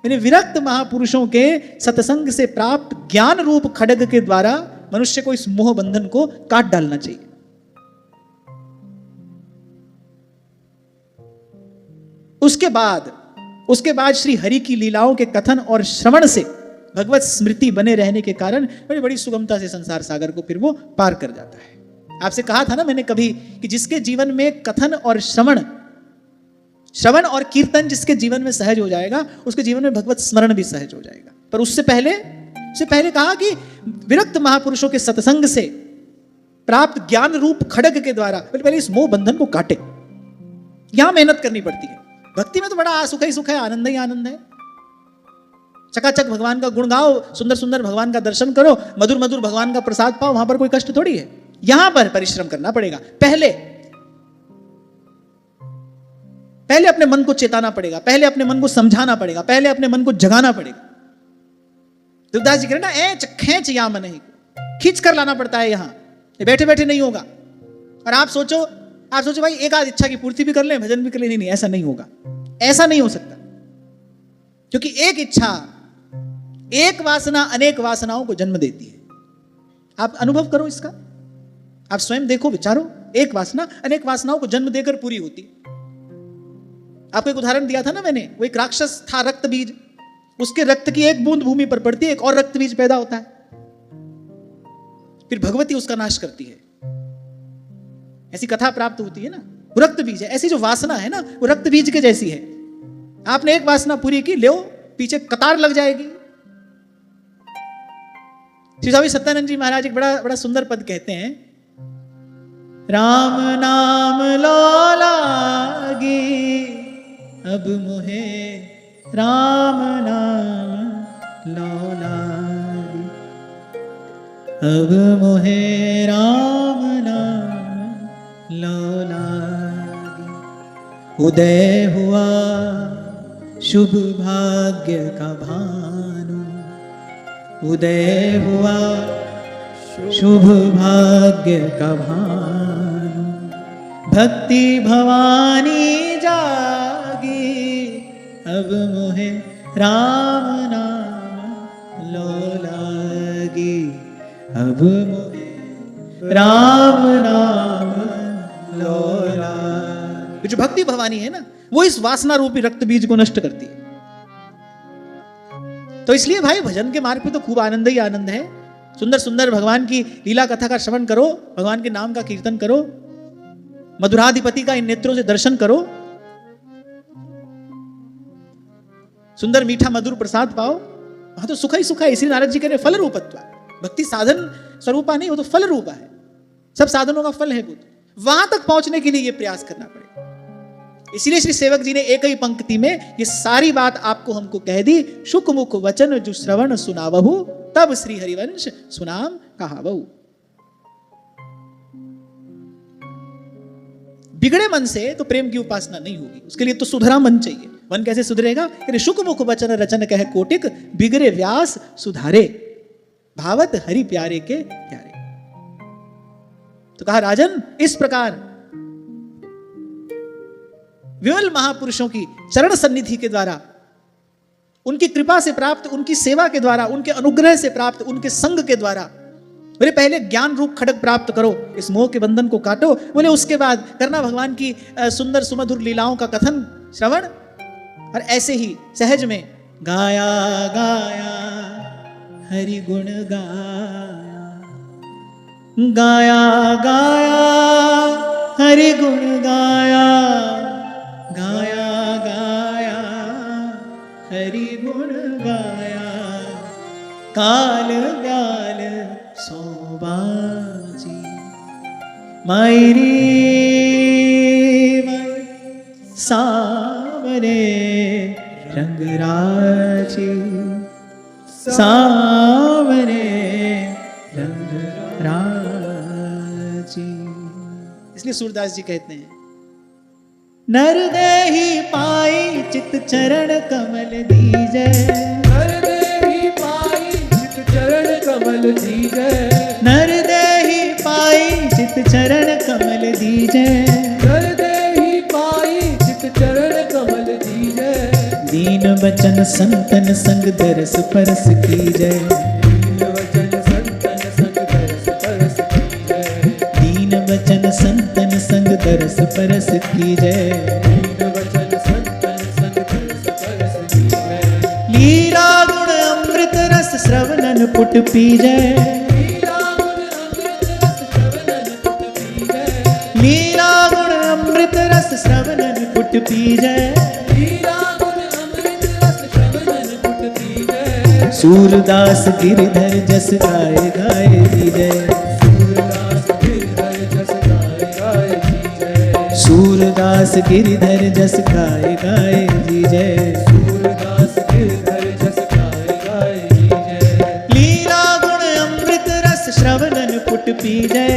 Speaker 1: यानी विरक्त महापुरुषों के सत्संग से प्राप्त ज्ञान रूप खड्ग के द्वारा मनुष्य को इस मोह बंधन को काट डालना चाहिए। उसके बाद श्री हरि की लीलाओं के कथन और श्रवण से भगवत स्मृति बने रहने के कारण बड़ी बड़ी सुगमता से संसार सागर को फिर वो पार कर जाता है। आपसे कहा था ना मैंने कभी कि जिसके जीवन में कथन और श्रवण और कीर्तन जिसके जीवन में सहज हो जाएगा, उसके जीवन में भगवत स्मरण भी सहज हो जाएगा। पर उससे पहले कहा कि विरक्त महापुरुषों के सत्संग से प्राप्त ज्ञान रूप खड्ग के द्वारा पहले इस मोह बंधन को काटे। यहां मेहनत करनी पड़ती है। भक्ति में तो बड़ा सुख है, आनंद ही आनंद है। चकाचक भगवान का गुण गाओ, सुंदर सुंदर भगवान का दर्शन करो, मधुर मधुर भगवान का प्रसाद पाओ, वहां पर कोई कष्ट थोड़ी है। यहां पर परिश्रम करना पड़ेगा। पहले अपने मन को चेताना पड़ेगा, पहले अपने मन को समझाना पड़ेगा, पहले अपने मन को जगाना पड़ेगा। तुलसीदास जी कह रहे ना, खेच या मन ही, खींच कर लाना पड़ता है। यहां बैठे बैठे नहीं होगा। और आप सोचो भाई एक आध इच्छा की पूर्ति भी कर ले, भजन भी कर ले, नहीं, ऐसा नहीं होगा, ऐसा नहीं हो सकता। क्योंकि एक इच्छा, एक वासना अनेक वासनाओं को जन्म देती है। आप अनुभव करो इसका, आप स्वयं देखो, विचारो। एक वासना अनेक वासनाओं को जन्म देकर पूरी होती है। आपको एक उदाहरण दिया था ना मैंने, वो एक राक्षस था रक्त बीज, उसके रक्त की एक बूंद भूमि पर पड़ती है, एक और रक्त बीज पैदा होता है, फिर भगवती उसका नाश करती है। ऐसी कथा प्राप्त होती है ना, वो रक्त बीज है। ऐसी जो वासना है ना, वो रक्त बीज के जैसी है। आपने एक वासना पूरी की, ले पीछे कतार लग जाएगी। श्री स्वामी सत्यानंद जी महाराज एक बड़ा सुंदर पद कहते हैं, राम नाम लो लागी अब मोहे, राम नाम लो लागी अब मोहे, राम नाम लो लागी। उदय हुआ शुभ भाग्य का भानु, उदय हुआ शुभ भाग्य का भानु, भक्ति भवानी जागी अब मोहे, राम नाम लो लागी अब मोहे, राम नाम लो लागी। जो भक्ति भवानी है ना, वो इस वासना रूपी रक्त बीज को नष्ट करती है। तो इसलिए भाई भजन के मार्ग पे तो खूब आनंद ही आनंद है। सुंदर सुंदर भगवान की लीला कथा का श्रवण करो, भगवान के नाम का कीर्तन करो, मधुराधिपति का इन नेत्रों से दर्शन करो, सुंदर मीठा मधुर प्रसाद पाओ, वहां तो सुख ही सुख है। इसलिए नारद जी कह रहे फल रूपत्वा, भक्ति साधन स्वरूपा नहीं, वो तो फल रूपा है, सब साधनों का फल है वो। वहां तक पहुंचने के लिए ये प्रयास करना पड़ेगा। इसीलिए श्री सेवक जी ने एक ही पंक्ति में ये सारी बात आपको हमको कह दी, शुक मुख वचन जो श्रवण सुनावहु, तब श्री हरिवंश सुनाम कहावहु। बिगड़े मन से तो प्रेम की उपासना नहीं होगी, उसके लिए तो सुधरा मन चाहिए। मन कैसे सुधरेगा? शुक मुख वचन रचन कह कोटिक, बिगड़े व्यास सुधारे, भावत हरि प्यारे के प्यारे। तो कहा राजन, इस प्रकार विमल महापुरुषों की चरण सन्निधि के द्वारा, उनकी कृपा से प्राप्त, उनकी सेवा के द्वारा, उनके अनुग्रह से प्राप्त, उनके संग के द्वारा, बोले पहले ज्ञान रूप खड्ग प्राप्त करो, इस मोह के बंधन को काटो। बोले उसके बाद करना भगवान की सुंदर सुमधुर लीलाओं का कथन श्रवण, और ऐसे ही सहज में गाया गाया हरि गुण गाया, गाया गाया हरि गुण गाया, गाया गाया हरि गुण गाया, काल व्याल सोबाजी मायरी सावरे रंग राजी, सावरे रंग राजी। इसलिए सूरदास जी कहते हैं, नर देहि पाई चित चरण कमल दीजै,
Speaker 2: नर देहि पाई चित चरण कमल दीजै,
Speaker 1: नर देहि पाई चित चरण कमल दीजै,
Speaker 2: नर देहि पाई चित चरण कमल दीजै,
Speaker 1: दीन वचन संतन संग दरस परस कीजै,
Speaker 2: दीन वचन संतन संग दरस परस कीजै,
Speaker 1: दीन वचन संतन संग दरस परस कीजै,
Speaker 2: दीन वचन संतन संग दरस परस कीजै,
Speaker 1: लीला गुण अमृत रस श्रवणन पुट पीजै,
Speaker 2: लीला गुण अमृत रस श्रवणन पुट पीजै,
Speaker 1: लीला गुण अमृत रस श्रवणन पुट पीजै,
Speaker 2: लीला गुण अमृत रस श्रवणन पुट पीजै,
Speaker 1: सूरदास गिरधर जस गाए गाए दीजै,
Speaker 2: सूरदास गिरधर जस गाए गाए दीजै,
Speaker 1: सूरदास गिरधर जस गाए गाए दीजै,
Speaker 2: सूरदास गिरधर जस गाए गाए दीजै,
Speaker 1: लीला गुण अमृत रस श्रवणन पुट पीजै,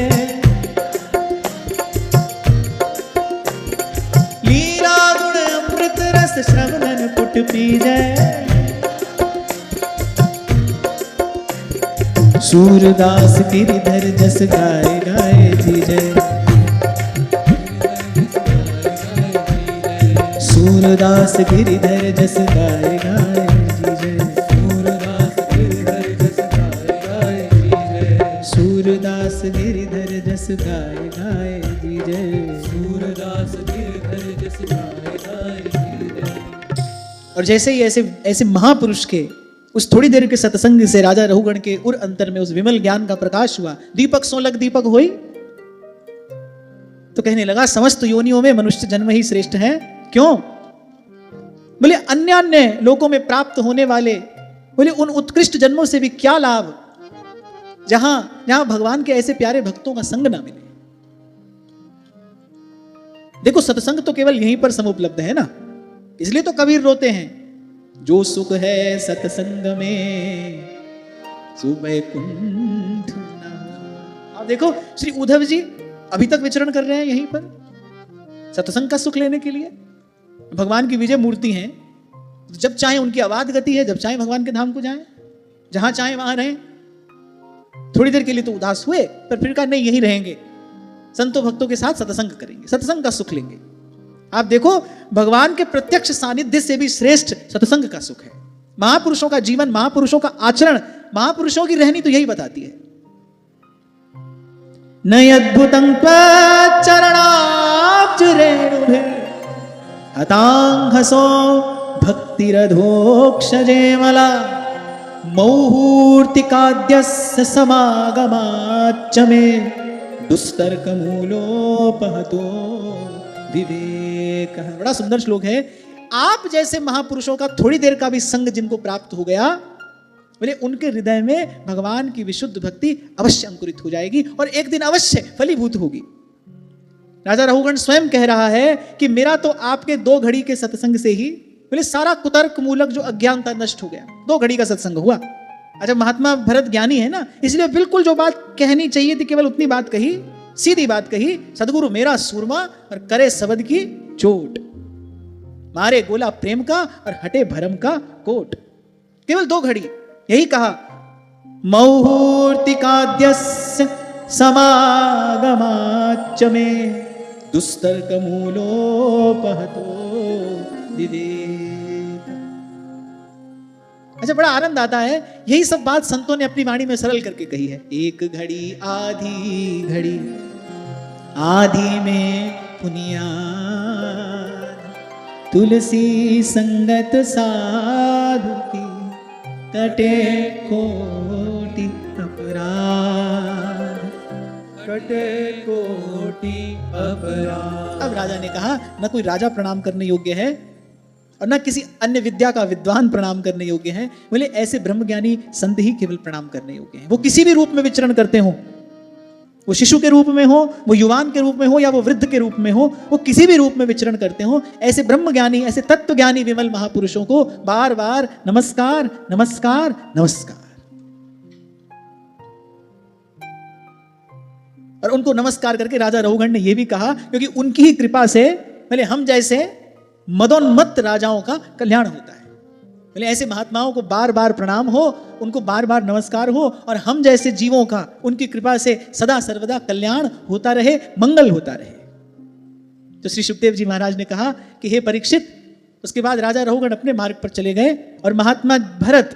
Speaker 1: लीला गुण अमृत रस श्रवणन पुट पीजै, सूरदास गिरधर जस गाए गाए दीजै, सूरदास गिरधर जस गाए गाए दीजै,
Speaker 2: सूरदास गिरधर जस गाए गाए दीजै,
Speaker 1: सूरदास गिरधर जस गाए गाए दीजै।
Speaker 2: सूरदास गिरधर जस गाए गाए दीजै।
Speaker 1: और जैसे ही ऐसे ऐसे महापुरुष के उस थोड़ी देर के सत्संग से राजा रहुगण के उर अंतर में उस विमल ज्ञान का प्रकाश हुआ, दीपक सोलक दीपक होई, तो कहने लगा समस्त योनियों में मनुष्य जन्म ही श्रेष्ठ है। क्यों? बोले अन्य अन्य लोकों में प्राप्त होने वाले, बोले उन उत्कृष्ट जन्मों से भी क्या लाभ जहां जहां भगवान के ऐसे प्यारे भक्तों का संग ना मिले। देखो सत्संग तो केवल यहीं पर समुपलब्ध है ना, इसलिए तो कबीर रोते हैं, जो सुख है सत्संग में सुबह कुंठ ना। आप देखो श्री उद्धव जी अभी तक विचरण कर रहे हैं यहीं पर सत्संग का सुख लेने के लिए। भगवान की विजय मूर्ति हैं, जब चाहे उनकी आवाज गति है, जब चाहे भगवान के धाम को जाएं, जहां चाहे वहां रहें। थोड़ी देर के लिए तो उदास हुए, पर फिर कहा नहीं यहीं रहेंगे, संतों भक्तों के साथ सत्संग करेंगे, सत्संग का सुख लेंगे। आप देखो भगवान के प्रत्यक्ष सानिध्य से भी श्रेष्ठ सत्संग का सुख है। महापुरुषों का जीवन, महापुरुषों का आचरण, महापुरुषों की रहनी तो यही बताती है। नय अद्भुतं त्वच्चरणाब्ज रेणुभिः हतांहसो भक्तिरधोक्षजेमला मौहूर्तिकाद्यस्य समागमाच्च मे दुस्तर्कमूलोपहतो विवेक। बड़ा सुंदर श्लोक है। आप जैसे महापुरुषों का थोड़ी देर का भी संग जिनको प्राप्त हो गया, बोले उनके हृदय में भगवान की विशुद्ध भक्ति अवश्य अंकुरित हो जाएगी और एक दिन अवश्य फलीभूत होगी। राजा रहुगण स्वयं कह रहा है कि मेरा तो आपके 2 घड़ी के सत्संग से ही बोले सारा कुतर्क मूलक जो अज्ञानता नष्ट हो गया। 2 घड़ी का सत्संग हुआ। अच्छा महात्मा भरत ज्ञानी है ना, इसलिए बिल्कुल जो बात कहनी चाहिए थी केवल उतनी बात कही, सीधी बात कही। सदगुरु मेरा सूरमा और करे सबद की चोट, मारे गोला प्रेम का और हटे भरम का कोट। केवल 2 घड़ी यही कहा, मौहूर्तिकाद्यस्य समागमाच्च मे दुस्तर्कमूलोपहतो विवेक। अच्छा बड़ा आनंद आता है, यही सब बात संतों ने अपनी वाणी में सरल करके कही है। एक घड़ी आधी घड़ी आधी में पुनियाद, तुलसी संगत साधु की कटे कोटि अपराध,
Speaker 2: कटे कोटि अपराध।
Speaker 1: अब राजा ने कहा न कोई राजा प्रणाम करने योग्य है और न किसी अन्य विद्या का विद्वान प्रणाम करने योग्य है। बोले ऐसे ब्रह्मज्ञानी संत ही केवल प्रणाम करने योग्य हैं। वो किसी भी रूप में विचरण करते हो, वो शिशु के रूप में हो, वो युवान के रूप में हो, या वो वृद्ध के रूप में हो, वो किसी भी रूप में विचरण करते हो, ऐसे ब्रह्मज्ञानी, ऐसे तत्वज्ञानी विमल महापुरुषों को बार बार नमस्कार नमस्कार नमस्कार। और उनको नमस्कार करके राजा रघुगण ने यह भी कहा, क्योंकि उनकी ही कृपा से पहले हम जैसे मदोन्मत्त राजाओं का कल्याण होता है। पहले ऐसे महात्माओं को बार बार प्रणाम हो, उनको बार बार नमस्कार हो, और हम जैसे जीवों का उनकी कृपा से सदा सर्वदा कल्याण होता रहे, मंगल होता रहे। तो श्री सुखदेव जी महाराज ने कहा कि हे परीक्षित, उसके बाद राजा रघुगण अपने मार्ग पर चले गए और महात्मा भरत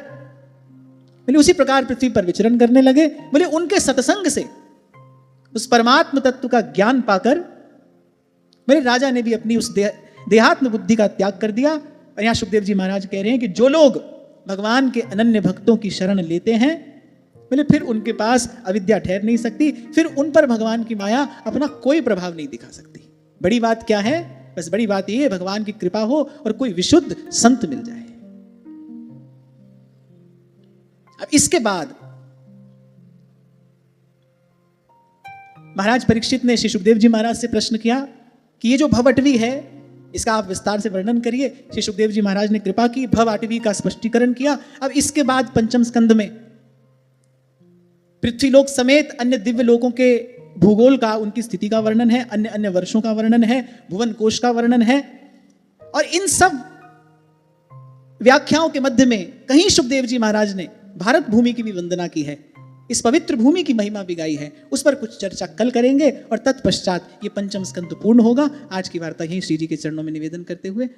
Speaker 1: बोले उसी प्रकार पृथ्वी पर विचरण करने लगे। बोले उनके सत्संग से उस परमात्म तत्व का ज्ञान पाकर मेरे राजा ने भी अपनी उस देहात्म बुद्धि का त्याग कर दिया। और यहाँ सुखदेव जी महाराज कह रहे हैं कि जो लोग भगवान के अनन्य भक्तों की शरण लेते हैं, बोले फिर उनके पास अविद्या ठहर नहीं सकती, फिर उन पर भगवान की माया अपना कोई प्रभाव नहीं दिखा सकती। बड़ी बात क्या है? बस बड़ी बात यह है भगवान की कृपा हो और कोई विशुद्ध संत मिल जाए। अब इसके बाद महाराज परीक्षित ने श्री सुखदेव जी महाराज से प्रश्न किया कि ये जो भवअटवी है इसका आप विस्तार से वर्णन करिए। श्री सुखदेव जी महाराज ने कृपा की, भवअटवी का स्पष्टीकरण किया। अब इसके बाद पंचम स्कंद में पृथ्वीलोक समेत अन्य दिव्य लोकों के भूगोल का, उनकी स्थिति का वर्णन है, अन्य अन्य वर्षों का वर्णन है, भुवन कोश का वर्णन है। और इन सब व्याख्याओं के मध्य में कहीं सुखदेव जी महाराज ने भारत भूमि की भी वंदना की है, इस पवित्र भूमि की महिमा भी गाई है। उस पर कुछ चर्चा कल करेंगे और तत्पश्चात ये पंचम स्कंद पूर्ण होगा। आज की वार्ता यहीं श्री जी के चरणों में निवेदन करते हुए